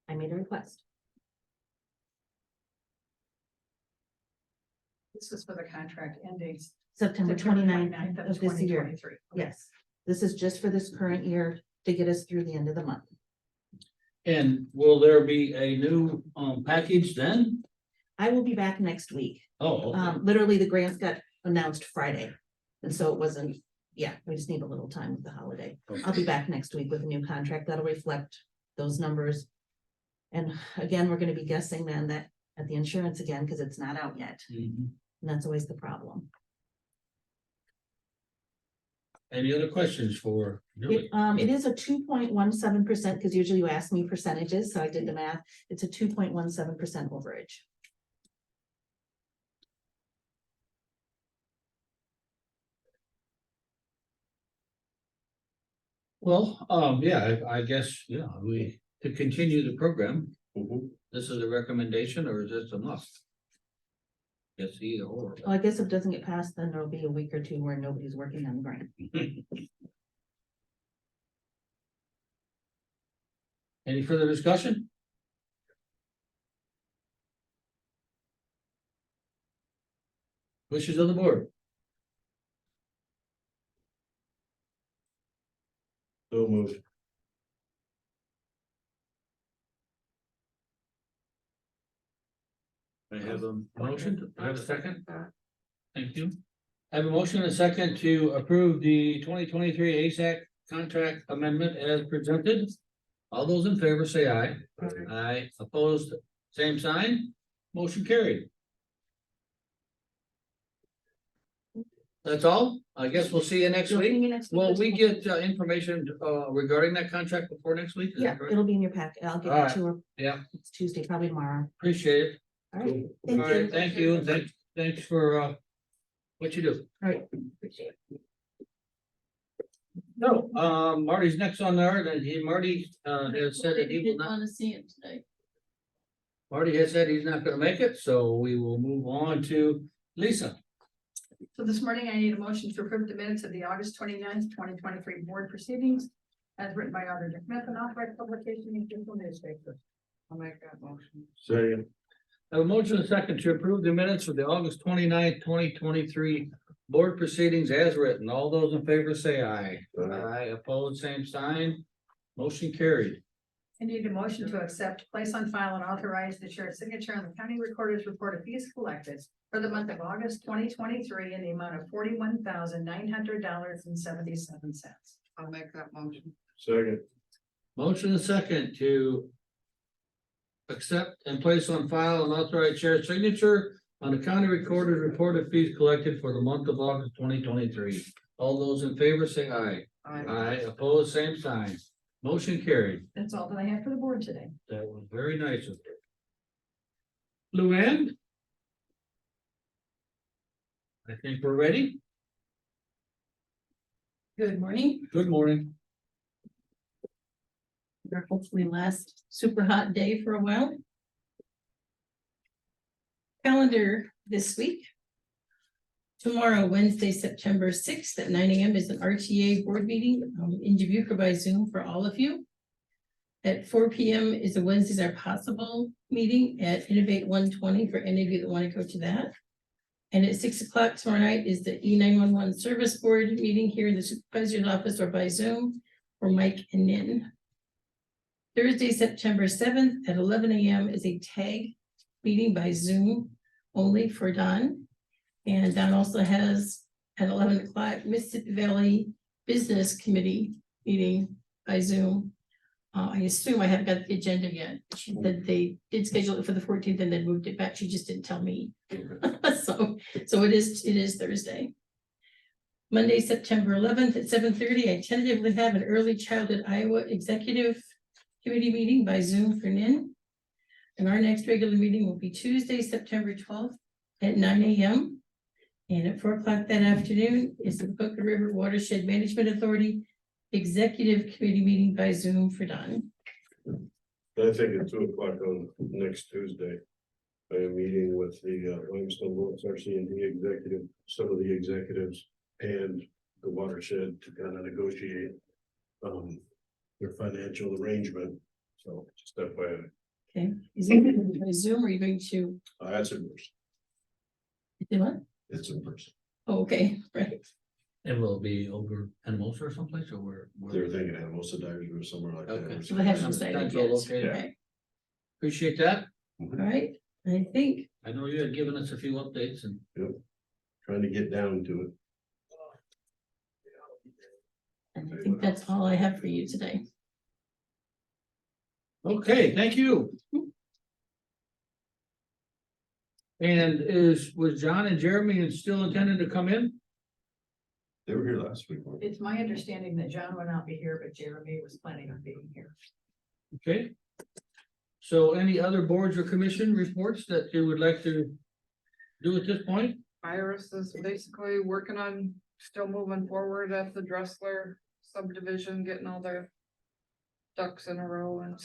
Speaker 8: I made a request.
Speaker 4: This is for the contract ending.
Speaker 8: September 29th of this year.
Speaker 4: 2023.
Speaker 8: Yes, this is just for this current year to get us through the end of the month.
Speaker 1: And will there be a new package then?
Speaker 8: I will be back next week.
Speaker 1: Oh, okay.
Speaker 8: Literally, the grants got announced Friday. And so it wasn't, yeah, we just need a little time with the holiday. I'll be back next week with a new contract that'll reflect those numbers. And again, we're gonna be guessing then that at the insurance again, because it's not out yet.
Speaker 1: Mhm.
Speaker 8: And that's always the problem.
Speaker 1: Any other questions for Julie?
Speaker 8: It is a 2.17%, because usually you ask me percentages, so I did the math. It's a 2.17% overage.
Speaker 1: Well, yeah, I guess, yeah, we, to continue the program,
Speaker 7: Mhm.
Speaker 1: this is a recommendation or is this a must? Yes, either or.
Speaker 8: Well, I guess if it doesn't get passed, then there'll be a week or two where nobody's working on the grant.
Speaker 1: Any further discussion? Wishes of the board?
Speaker 7: So moved.
Speaker 1: I have a motion, I have a second. Thank you. I have a motion and a second to approve the 2023 ASAC contract amendment as presented. All those in favor say aye. Aye, opposed, same sign, motion carried. That's all, I guess we'll see you next
Speaker 8: You'll see
Speaker 1: week.
Speaker 8: me next week.
Speaker 1: Will we get information regarding that contract before next week? Is that
Speaker 8: Yeah,
Speaker 1: correct?
Speaker 8: it'll be in your packet. I'll give
Speaker 1: All
Speaker 8: it
Speaker 1: right.
Speaker 8: to her.
Speaker 1: Yeah.
Speaker 8: It's Tuesday, probably tomorrow.
Speaker 1: Appreciate it.
Speaker 8: All right,
Speaker 1: All
Speaker 8: thank
Speaker 1: right,
Speaker 8: you.
Speaker 1: thank you, and thanks for what you do.
Speaker 8: All right, appreciate it.
Speaker 1: No, Marty's next on there, and Marty has said that he will not.
Speaker 4: Want to see it today.
Speaker 1: Marty has said he's not gonna make it, so we will move on to Lisa.
Speaker 4: So this morning I need a motion to approve the minutes of the August 29th, 2023 board proceedings as written by Auditor Smith and authorized publication in official newspapers.
Speaker 3: I'll make that motion.
Speaker 7: Second.
Speaker 1: I have a motion and a second to approve the minutes for the August 29th, 2023 board proceedings as written. All those in favor say aye. Aye, opposed, same sign. Motion carried.
Speaker 4: I need a motion to accept, place on file and authorize the chair's signature on the county recorder's report of fees collected for the month of August 2023 in the amount of $41,900.77.
Speaker 3: I'll make that motion.
Speaker 7: Second.
Speaker 1: Motion and a second to accept and place on file and authorize chair signature on the county recorder's report of fees collected for the month of August 2023. All those in favor say aye. Aye, opposed, same sign. Motion carried.
Speaker 4: That's all that I have for the board today.
Speaker 1: That was very nice of you. Luann? I think we're ready.
Speaker 9: Good morning,
Speaker 1: Good morning.
Speaker 9: our hopefully last super hot day for a while. Calendar this week. Tomorrow, Wednesday, September 6th at 9 AM is an RTA board meeting in Dubuque by Zoom for all of you. At 4 PM is a Wednesdays Are Possible meeting at Innovate 120 for any of you that want to go to that. And at 6 o'clock tomorrow night is the E911 Service Board meeting here in the supervisor's office or by Zoom for Mike and Nin. Thursday, September 7th at 11 AM is a tag meeting by Zoom only for Don. And Don also has at 11 o'clock Mississippi Valley Business Committee meeting by Zoom. I assume I haven't got the agenda yet. She said they did schedule it for the 14th and then moved it back. She just didn't tell me. So it is Thursday. Monday, September 11th at 7:30, I tentatively have an Early Childhood Iowa Executive Committee meeting by Zoom for NIN. And our next regular meeting will be Tuesday, September 12th at 9 AM. And at 4 o'clock that afternoon is the Hooker River Watershed Management Authority Executive Committee meeting by Zoom for Don.
Speaker 7: I think at 2 o'clock on next Tuesday. I am meeting with the Limestone Works RC&D executive, some of the executives and the watershed to kind of negotiate their financial arrangement. So just FYI,
Speaker 9: Okay, is it by Zoom or are you going to,
Speaker 7: that's in person.
Speaker 9: do what?
Speaker 7: It's in person.
Speaker 9: Oh, okay, right.
Speaker 1: And will it be over Hermosa or someplace or where?
Speaker 7: They're thinking Hermosa Divers or somewhere like
Speaker 1: Okay.
Speaker 7: that.
Speaker 9: So they haven't decided
Speaker 1: Central,
Speaker 9: yet.
Speaker 1: okay.
Speaker 9: Okay,
Speaker 1: Appreciate that.
Speaker 9: all right, I think,
Speaker 1: I know you had given us a few updates and.
Speaker 7: Trying to get down to it.
Speaker 9: and I think that's all I have for you today.
Speaker 1: Okay, thank you. And was John and Jeremy still intended to come in?
Speaker 7: They were here last week. weren't they?
Speaker 4: It's my understanding that John will not be here, but Jeremy was planning on being here.
Speaker 1: Okay. So any other boards or commission reports that you would like to do at this point?
Speaker 3: Iris is basically working on, still moving forward at the Dressler subdivision, getting all their ducks in a row and.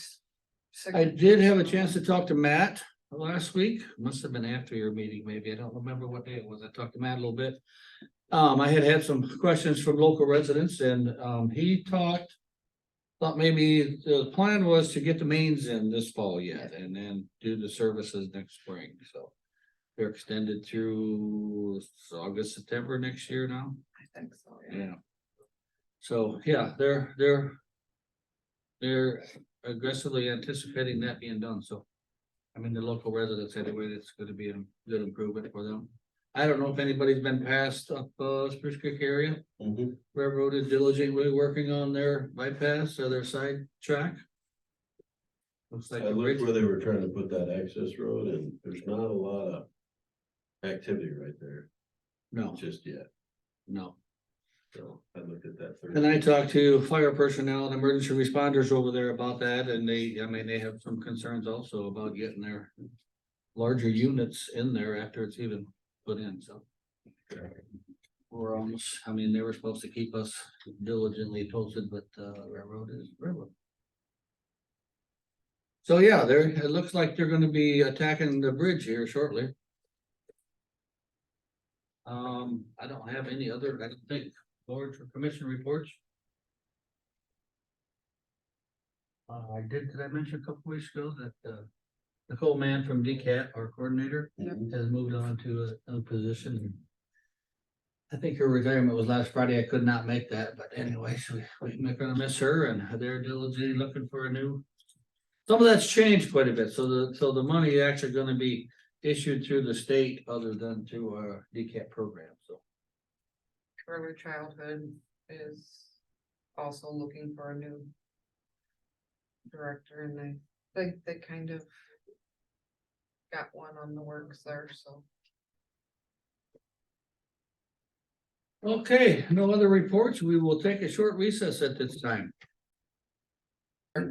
Speaker 1: I did have a chance to talk to Matt last week, must have been after your meeting, maybe, I don't remember what day it was, I talked to Matt a little bit. I had some questions from local residents and, he thought maybe the plan was to get the mains in this fall yet, and then do the services next spring, so. They're extended through August, September next year now,
Speaker 3: I think so, yeah.
Speaker 1: yeah. So, yeah, they're aggressively anticipating that being done, so. I mean, the local residents anyway, that's gonna be a good improvement for them. I don't know if anybody's been past up Spruce Creek area.
Speaker 7: Mhm.
Speaker 1: Railroad is diligently working on their bypass or their side track. Looks like
Speaker 7: I
Speaker 1: a
Speaker 7: looked
Speaker 1: bridge.
Speaker 7: where they were trying to put that access road and there's not a lot of activity right there
Speaker 1: No,
Speaker 7: just yet.
Speaker 1: no.
Speaker 7: So I looked at that.
Speaker 1: And I talked to fire personnel and emergency responders over there about that, and they have some concerns also about getting their larger units in there after it's even put in, so. We're almost, they were supposed to keep us diligently posted, but, railroad is railroad. So, yeah, it looks like they're gonna be attacking the bridge here shortly. I don't have any other, I don't think, boards or commission reports. Did I mention a couple weeks ago that, Nicole Mann from DCAT, our coordinator, has moved on to a position. I think her retirement was last Friday. I could not make that, but anyway, we're gonna miss her and they're diligently looking for a new. Some of that's changed quite a bit, so the money is actually gonna be issued through the state other than through our DCAT program, so.
Speaker 3: Early childhood is also looking for a new director, and they kind of got one on the works there, so.
Speaker 1: Okay, no other reports. We will take a short recess at this time. All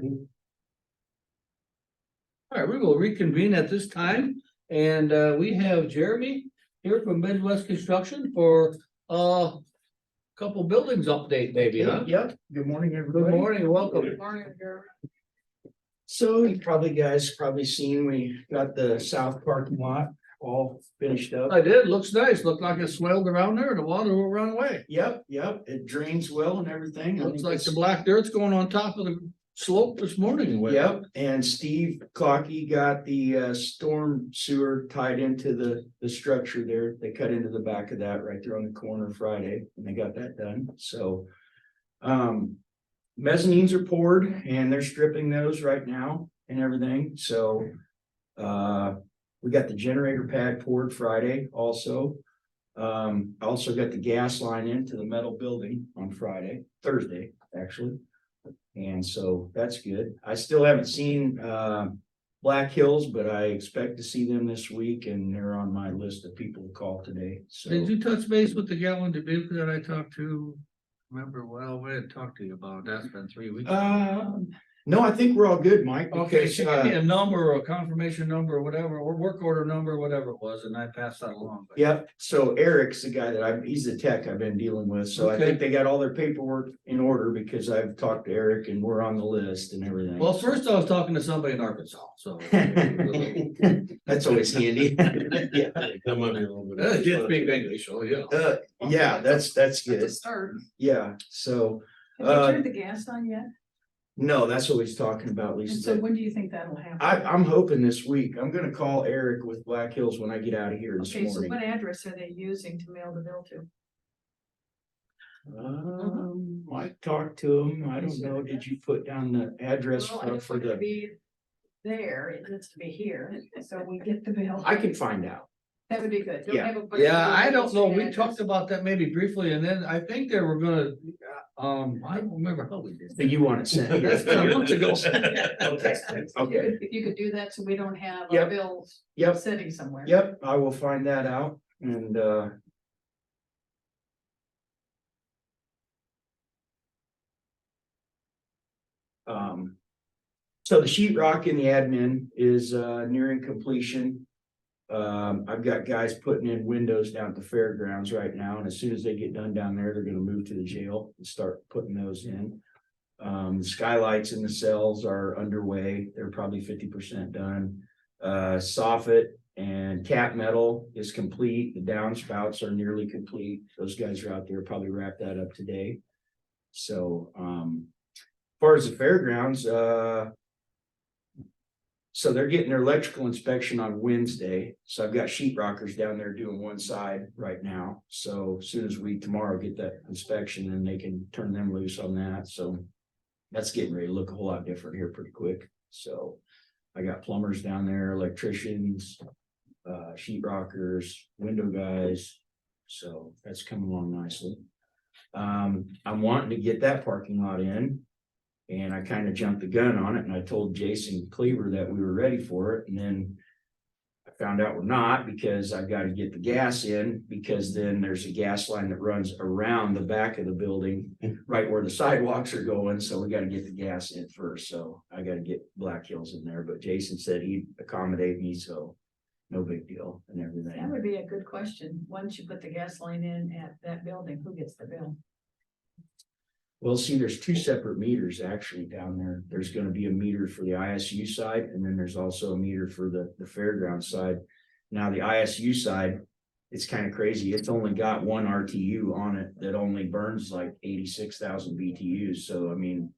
Speaker 1: right, we will reconvene at this time, and we have Jeremy here from Midwest Construction for couple buildings update, maybe, huh?
Speaker 10: Yep, good morning,
Speaker 1: Good
Speaker 10: everybody.
Speaker 1: morning, welcome.
Speaker 3: Morning, Jeremy.
Speaker 10: So you probably seen, we got the south parking lot all finished up.
Speaker 1: I did, looks nice, looked like it swelled around there, the water will run away.
Speaker 10: Yep, it drains well and everything. I
Speaker 1: Looks
Speaker 10: think
Speaker 1: like
Speaker 10: it's-
Speaker 1: the black dirt's going on top of the slope this morning.
Speaker 10: Yep, and Steve Clocky got the storm sewer tied into the structure there. They cut into the back of that right there on the corner Friday, and they got that done, so. Mezzanines are poured and they're stripping those right now and everything, so. We got the generator pad poured Friday also. I also got the gas line into the metal building on Thursday, actually. And so that's good. I still haven't seen Black Hills, but I expect to see them this week and they're on my list of people to call today, so.
Speaker 1: Did you touch base with the gal in Dubuque that I talked to? Remember, well, we had talked to you about, that's been 3 weeks.
Speaker 10: No, I think we're all good, Mike.
Speaker 1: Okay,
Speaker 10: because,
Speaker 1: so give me a number or a confirmation number or whatever, or work order number, whatever it was, and I pass that along.
Speaker 10: Yep, so Eric's the guy that he's the tech I've been dealing with, so I
Speaker 1: Okay.
Speaker 10: think they got all their paperwork in order because I've talked to Eric and we're on the list and everything.
Speaker 1: Well, first I was talking to somebody in Arkansas, so.
Speaker 10: That's always handy. Yeah,
Speaker 7: That might be a little bit.
Speaker 1: Just speak English, so yeah.
Speaker 10: yeah, that's
Speaker 3: That's a
Speaker 10: good.
Speaker 3: start.
Speaker 10: Yeah, so,
Speaker 4: Have you
Speaker 10: Uh,
Speaker 4: turned the gas on yet?
Speaker 10: no, that's what he's talking about,
Speaker 4: And so
Speaker 10: Lisa.
Speaker 4: when do you think that'll happen?
Speaker 10: I'm hoping this week. I'm gonna call Eric with Black Hills when I get out of here this
Speaker 4: Okay, so
Speaker 10: morning.
Speaker 4: what address are they using to mail the bill to?
Speaker 10: I talked to him. I don't know. Did you put down the address
Speaker 4: Well, I
Speaker 10: for
Speaker 4: don't
Speaker 10: for
Speaker 4: want it to
Speaker 10: the,
Speaker 4: be there, it needs to be here, so we get the bill.
Speaker 10: I can find out.
Speaker 4: That would be good. Don't
Speaker 10: Yeah.
Speaker 4: have a bunch of
Speaker 1: Yeah, I don't know,
Speaker 4: street
Speaker 1: we
Speaker 4: address.
Speaker 1: talked about that maybe briefly, and then I think they were gonna, I don't remember how we did.
Speaker 10: But you want it sent.
Speaker 1: That's a month ago.
Speaker 10: Okay, okay.
Speaker 4: If you could do that so we don't have
Speaker 10: Yep.
Speaker 4: our bills
Speaker 10: Yep,
Speaker 4: sitting somewhere.
Speaker 10: yep, I will find that out and so the sheetrock in the admin is nearing completion. I've got guys putting in windows down at the fairgrounds right now, and as soon as they get done down there, they're gonna move to the jail and start putting those in. Skylights in the cells are underway. They're probably 50% done. Soffit and cap metal is complete. The downspouts are nearly complete. Those guys are out there, probably wrap that up today. So, as far as the fairgrounds, so they're getting their electrical inspection on Wednesday. So I've got sheetrockers down there doing one side right now. So as soon as we tomorrow get that inspection, then they can turn them loose on that. So that's getting ready to look a whole lot different here pretty quick. So I got plumbers down there, electricians, sheetrockers, window guys. So that's coming along nicely. I'm wanting to get that parking lot in. And I kind of jumped the gun on it and I told Jason Cleaver that we were ready for it. And then I found out we're not because I've got to get the gas in because then there's a gas line that runs around the back of the building, right where the sidewalks are going. So we got to get the gas in first. So I got to get Black Hills in there. But Jason said he'd accommodate me. So no big deal and
Speaker 4: That
Speaker 10: everything.
Speaker 4: would be a good question. Once you put the gas line in at that building, who gets the bill?
Speaker 10: Well, see, there's two separate meters actually down there. There's gonna be a meter for the ISU side, and then there's also a meter for the fairground side. Now, the ISU side, it's kind of crazy. It's only got one RTU on it that only burns like 86,000 BTUs. So, I mean,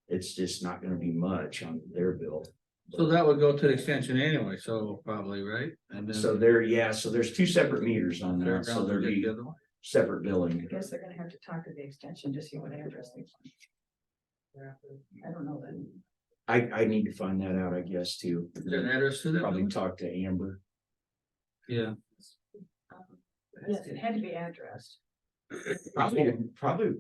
Speaker 10: it's just not gonna be much on their bill.
Speaker 1: So that would go to the extension anyway, so probably, right? And then.
Speaker 10: So there, yeah, so there's two separate meters on there, so
Speaker 1: Fairgrounds
Speaker 10: there'll
Speaker 1: will get
Speaker 10: be
Speaker 1: the other one.
Speaker 10: separate billing.
Speaker 4: I guess they're gonna have to talk to the extension to see what address they want. I don't know then.
Speaker 10: I need to find that out, I guess, too.
Speaker 1: Is there an address to that?
Speaker 10: Probably
Speaker 1: building?
Speaker 10: talk to Amber.
Speaker 1: Yeah,
Speaker 4: Yes, it had to be addressed.
Speaker 10: Probably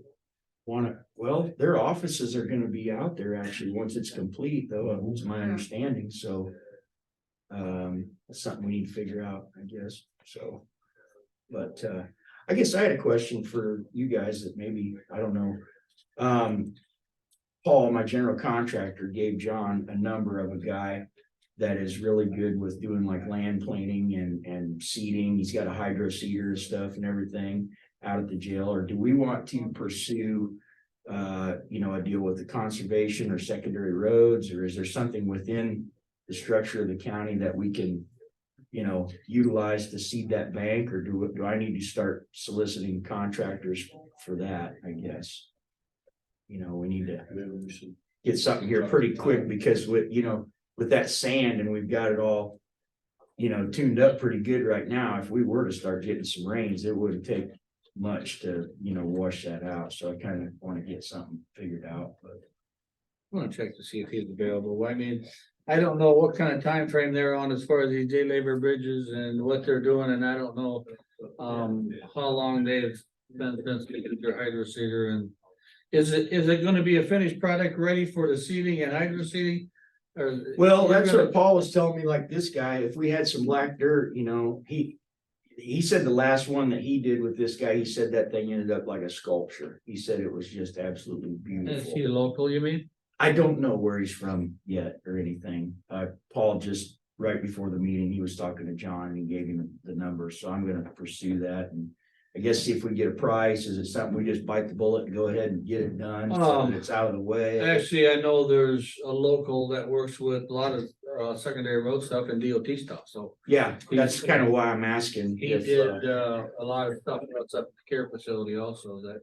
Speaker 10: wanna, well, their offices are gonna be out there actually, once it's complete, though, it's my understanding, so. That's something we need to figure out, I guess, so. But, I guess I had a question for you guys that maybe, I don't know. Paul, my general contractor, gave John a number of a guy that is really good with doing like land planing and seeding. He's got a hydro seeder and stuff and everything out at the jail. Or do we want to pursue, a deal with the conservation or secondary roads? Or is there something within the structure of the county that we can, utilize to seed that bank? Or do I need to start soliciting contractors for that, I guess? We need to
Speaker 7: Maybe we should.
Speaker 10: get something here pretty quick because with that sand and we've got it all, tuned up pretty good right now. If we were to start getting some rains, it wouldn't take much to, wash that out. So I kind of want to get something figured out, but.
Speaker 1: I want to check to see if he's available. I mean, I don't know what kind of time frame they're on as far as these day labor bridges and what they're doing, and I don't know. How long they've been since their hydro seeder, and is it gonna be a finished product ready for the seeding and hydro seeding? Or
Speaker 10: Well,
Speaker 1: you're
Speaker 10: that's
Speaker 1: gonna-
Speaker 10: what Paul was telling me, like this guy, if we had some black dirt, he said the last one that he did with this guy, he said that thing ended up like a sculpture. He said it was just absolutely
Speaker 1: Is he
Speaker 10: beautiful.
Speaker 1: local, you mean?
Speaker 10: I don't know where he's from yet or anything. Paul just right before the meeting, he was talking to John and he gave him the number, so I'm gonna pursue that and. I guess see if we get a price. Is it something we just bite the bullet and go ahead and get it done so that it's out of the way?
Speaker 1: Actually, I know there's a local that works with a lot of secondary road stuff and DOT stuff, so.
Speaker 10: Yeah, that's kind of why I'm asking.
Speaker 1: He
Speaker 10: if,
Speaker 1: did a lot of stuff that's up at the care facility also that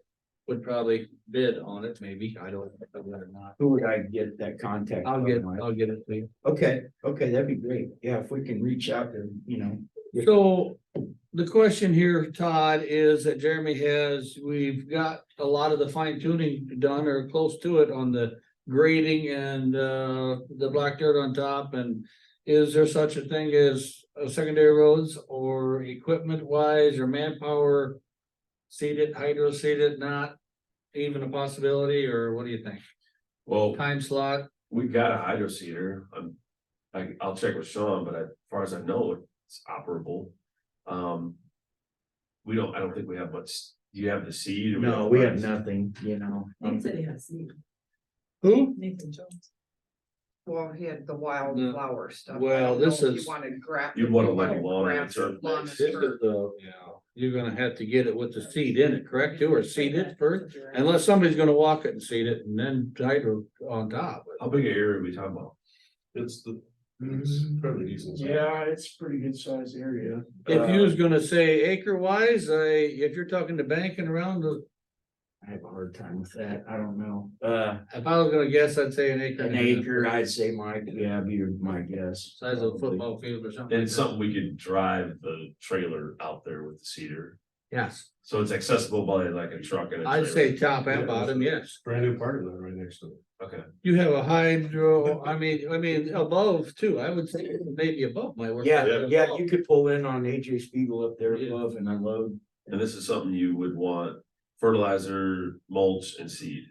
Speaker 1: would probably bid on it, maybe. I don't know or not.
Speaker 10: Who would I get that contact?
Speaker 1: I'll
Speaker 10: from?
Speaker 1: get it to you.
Speaker 10: Okay, that'd be great. Yeah, if we can reach out to,
Speaker 1: So the question here, Todd, is that Jeremy we've got a lot of the fine tuning done or close to it on the grading and the black dirt on top. And is there such a thing as secondary roads or equipment wise or manpower? Seeded, hydro seeded, not even a possibility, or what do you think?
Speaker 2: Well,
Speaker 1: Time slot?
Speaker 2: we got a hydro seeder. I'll check with Sean, but as far as I know, it's operable. I don't think we have much. Do you have the seed?
Speaker 10: no, we have nothing,
Speaker 4: He said he has seed.
Speaker 1: Who?
Speaker 4: Nathan Jones.
Speaker 3: Well, he had the
Speaker 1: No.
Speaker 3: wildflower stuff. I
Speaker 1: Well,
Speaker 3: don't know
Speaker 1: this
Speaker 3: if you
Speaker 1: is-
Speaker 3: wanted grass.
Speaker 2: You'd want to let
Speaker 3: like
Speaker 2: it lawn and
Speaker 3: grass,
Speaker 2: turf
Speaker 3: lawn
Speaker 2: mix.
Speaker 3: and
Speaker 1: This
Speaker 3: turf.
Speaker 1: is the, you're gonna have to get it with the seed in it, correct, too, or seed it first? Unless somebody's gonna walk it and seed it and then hydro on top.
Speaker 2: How big an area are we talking about?
Speaker 5: It's fairly decent. Yeah, it's pretty good sized area.
Speaker 1: If you was gonna say acre wise, if you're talking to banking around the,
Speaker 10: I have a hard time with that. I don't know.
Speaker 1: if I was gonna guess, I'd say an acre.
Speaker 10: An acre, I'd say be my guess.
Speaker 1: Size of a football field or something.
Speaker 2: And
Speaker 1: like
Speaker 2: it's
Speaker 1: that.
Speaker 2: something we could drive the trailer out there with the cedar.
Speaker 1: Yes,
Speaker 2: So it's accessible by like a truck and a
Speaker 1: I'd
Speaker 2: trailer.
Speaker 1: say top and bottom, yes.
Speaker 5: Brand new parking lot right next to it.
Speaker 2: Okay,
Speaker 1: You have a hydro, I mean, above too, I would say maybe above my work.
Speaker 10: Yeah, you could pull in on AJ Spiegel up there above and unload.
Speaker 2: and this is something you would want fertilizer, mulch and seed,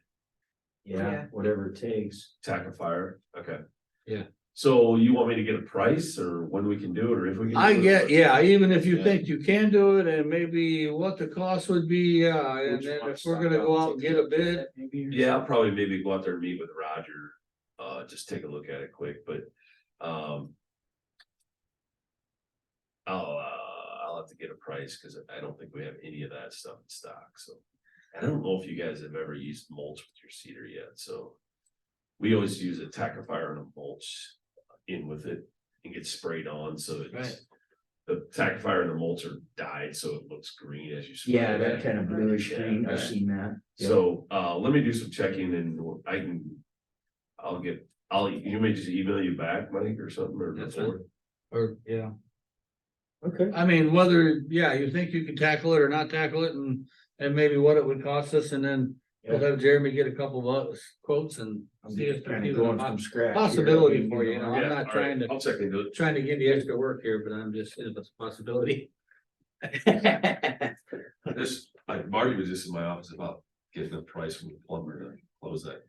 Speaker 10: Yeah,
Speaker 3: Yeah.
Speaker 10: whatever it takes.
Speaker 2: tackifier, okay.
Speaker 1: Yeah.
Speaker 2: So you want me to get a price or when we can do it or if we can? do it?
Speaker 1: Yeah, even if you
Speaker 2: Yeah.
Speaker 1: think you can do it and maybe what the cost would be, yeah, and
Speaker 10: Which
Speaker 1: then
Speaker 10: one
Speaker 1: if we're gonna go out and get a bid.
Speaker 10: Maybe.
Speaker 2: Yeah, I'll probably maybe go out there and meet with Roger, just take a look at it quick, but, I'll have to get a price, cause I don't think we have any of that stuff in stock, so. I don't know if you guys have ever used mulch with your cedar yet, so. We always use a tackifier and a mulch in with it and get sprayed on, so it's.
Speaker 1: Right.
Speaker 2: The tackifier and the mulch are dyed, so it looks green as you. spray
Speaker 10: Yeah,
Speaker 2: it.
Speaker 10: that kind of bluish
Speaker 2: Yeah,
Speaker 10: green. I've
Speaker 2: right.
Speaker 10: seen that. Yeah.
Speaker 2: So, let me do some checking and you may just email you back, Mike, or something, or
Speaker 1: That's
Speaker 2: before.
Speaker 1: Or, yeah,
Speaker 10: Okay.
Speaker 1: I mean, whether, you think you can tackle it or not tackle it and maybe what it would cost us and then. We'll have Jeremy get a couple of quotes and
Speaker 10: I'm
Speaker 1: see if
Speaker 10: just
Speaker 1: there's
Speaker 10: kind of
Speaker 1: even
Speaker 10: going
Speaker 1: a
Speaker 10: from scratch. here.
Speaker 1: possibility
Speaker 10: I mean,
Speaker 1: for you, I'm
Speaker 2: Yeah,
Speaker 1: not
Speaker 2: all right,
Speaker 1: trying to.
Speaker 2: I'll check into it.
Speaker 1: Trying to give you extra work here, but I'm just, if it's a possibility.
Speaker 2: Marty was just in my office about getting a price from the plumber to close that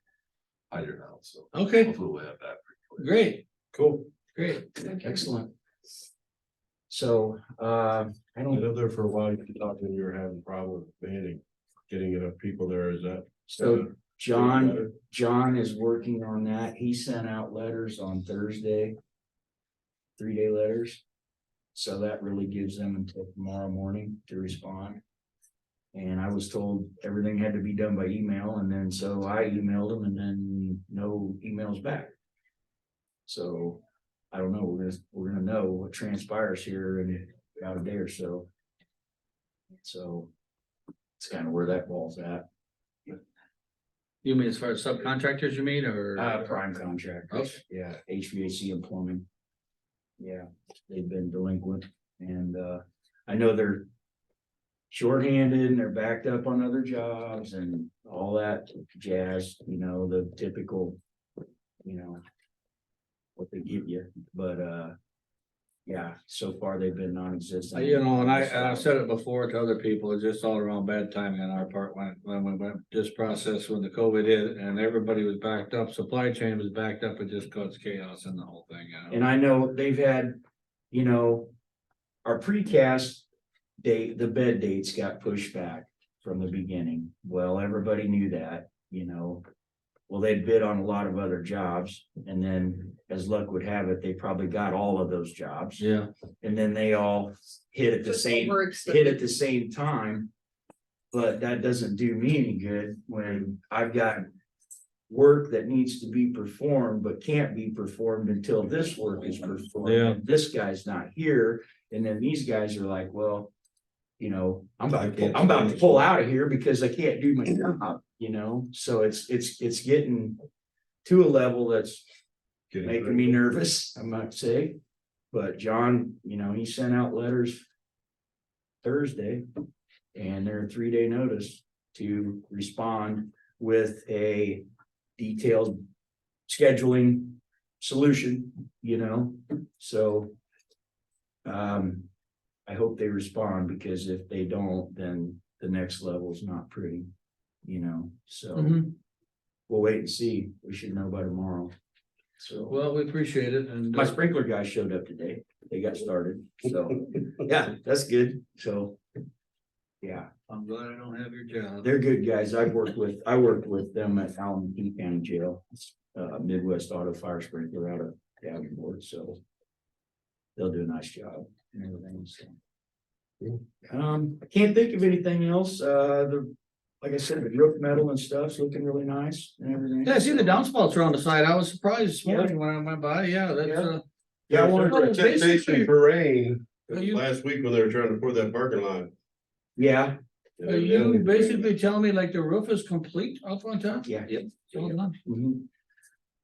Speaker 2: hydrant out, so
Speaker 1: Okay,
Speaker 2: hopefully we'll have that.
Speaker 1: great,
Speaker 5: Cool.
Speaker 1: great.
Speaker 10: Excellent. So, I
Speaker 5: I
Speaker 10: don't,
Speaker 5: lived there for a while. You talked and you were having problems with banding, getting enough people there. Is that?
Speaker 10: so John is working on that. He sent out letters on Thursday. 3-day letters. So that really gives them until tomorrow morning to respond. And I was told everything had to be done by email, and then so I emailed them and then no emails back. So I don't know, we're gonna know what transpires here in about a day or so. So it's kind of where that ball's at.
Speaker 1: You mean as far as subcontractors you mean, or?
Speaker 10: Prime contractors,
Speaker 1: Okay.
Speaker 10: yeah, HVAC and plumbing. Yeah, they've been delinquent and I know they're shorthanded and they're backed up on other jobs and all that jazz, the typical, what they give you, but yeah, so far they've been non-existent.
Speaker 1: And I've said it before to other people, it's just all around bad timing on our part when we went this process when the COVID hit and everybody was backed up, supply chain was backed up, it just caused chaos in the whole thing.
Speaker 10: And I know they've had, our precast date, the bed dates got pushed back from the beginning. Well, everybody knew that, Well, they bid on a lot of other jobs, and then as luck would have it, they probably got all of those jobs.
Speaker 1: Yeah.
Speaker 10: And then they all hit at the
Speaker 3: Just
Speaker 10: same,
Speaker 3: overextended.
Speaker 10: hit at the same time. But that doesn't do me any good when I've got work that needs to be performed, but can't be performed until this work is performed.
Speaker 1: Yeah.
Speaker 10: And this guy's not here, and then these guys are like, well, you know, I'm about to pull out of here because I can't do my job, you know? So it's getting to a level that's making me nervous, I might say. But John, you know, he sent out letters Thursday, and they're a 3-day notice to respond with a detailed scheduling solution, you know, so. I hope they respond, because if they don't, then the next level is not pretty, you know, so.
Speaker 1: Mhm.
Speaker 10: We'll wait and see, we should know by tomorrow. So,
Speaker 1: Well, we appreciate it and.
Speaker 10: my sprinkler guy showed up today, they got started, so, yeah, that's good, so. Yeah,
Speaker 1: I'm glad I don't have your job.
Speaker 10: they're good guys. I worked with them at Allen County Jail, Midwest Auto Fire Sprinkler out of Davenport, so. They'll do a nice job and everything, so. I can't think of anything else. Like I said, the roof metal and stuff's looking really nice and everything.
Speaker 1: Yeah, I see the downspouts are on the side. I was surprised this morning when I went by. Yeah, that's
Speaker 10: Yeah, I wanted,
Speaker 1: Well,
Speaker 7: Temptation
Speaker 1: basically-
Speaker 7: for rain,
Speaker 1: Are you-
Speaker 7: last week when they were trying to pour that parking lot.
Speaker 10: yeah,
Speaker 1: Are you basically telling me like the roof is complete up on top?
Speaker 10: yeah.
Speaker 1: So done.
Speaker 10: Mhm.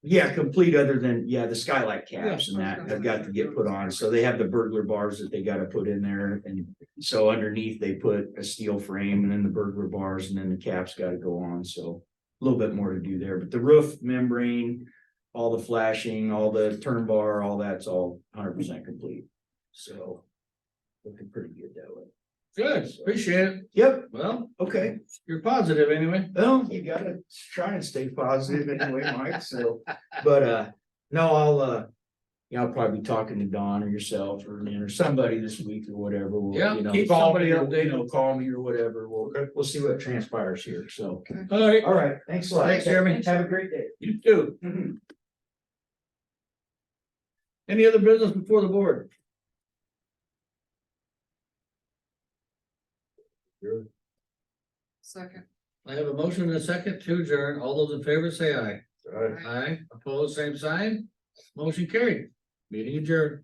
Speaker 10: Yeah, complete other than, yeah, the skylight caps and
Speaker 3: Yeah.
Speaker 10: that have got to get put on. So they have the burglar bars that they gotta put in there. And so underneath they put a steel frame and then the burglar bars and then the caps gotta go on. So a little bit more to do there, but the roof membrane, all the flashing, all the turn bar, all that's all 100% complete. So looking pretty good that way.
Speaker 1: Good, appreciate it.
Speaker 10: Yep,
Speaker 1: Well,
Speaker 10: okay.
Speaker 1: you're positive anyway.
Speaker 10: Well, you gotta try and stay positive anyway, Mike, so, but, no, I'll probably be talking to Don or yourself or somebody this week or whatever. We'll,
Speaker 1: Yeah,
Speaker 10: you know,
Speaker 1: keep
Speaker 10: call
Speaker 1: somebody
Speaker 10: me or,
Speaker 1: updated.
Speaker 10: you know, call me or whatever. We'll see what transpires here, so.
Speaker 1: All right,
Speaker 10: All right, thanks a lot.
Speaker 1: Thanks, Jeremy.
Speaker 10: Have a great day.
Speaker 1: you too. Any other business before the board?
Speaker 3: Second.
Speaker 1: I have a motion and a second to adjourn. All those in favor say aye.
Speaker 7: All right.
Speaker 1: Aye, opposed, same sign. Motion carried. Meeting adjourned.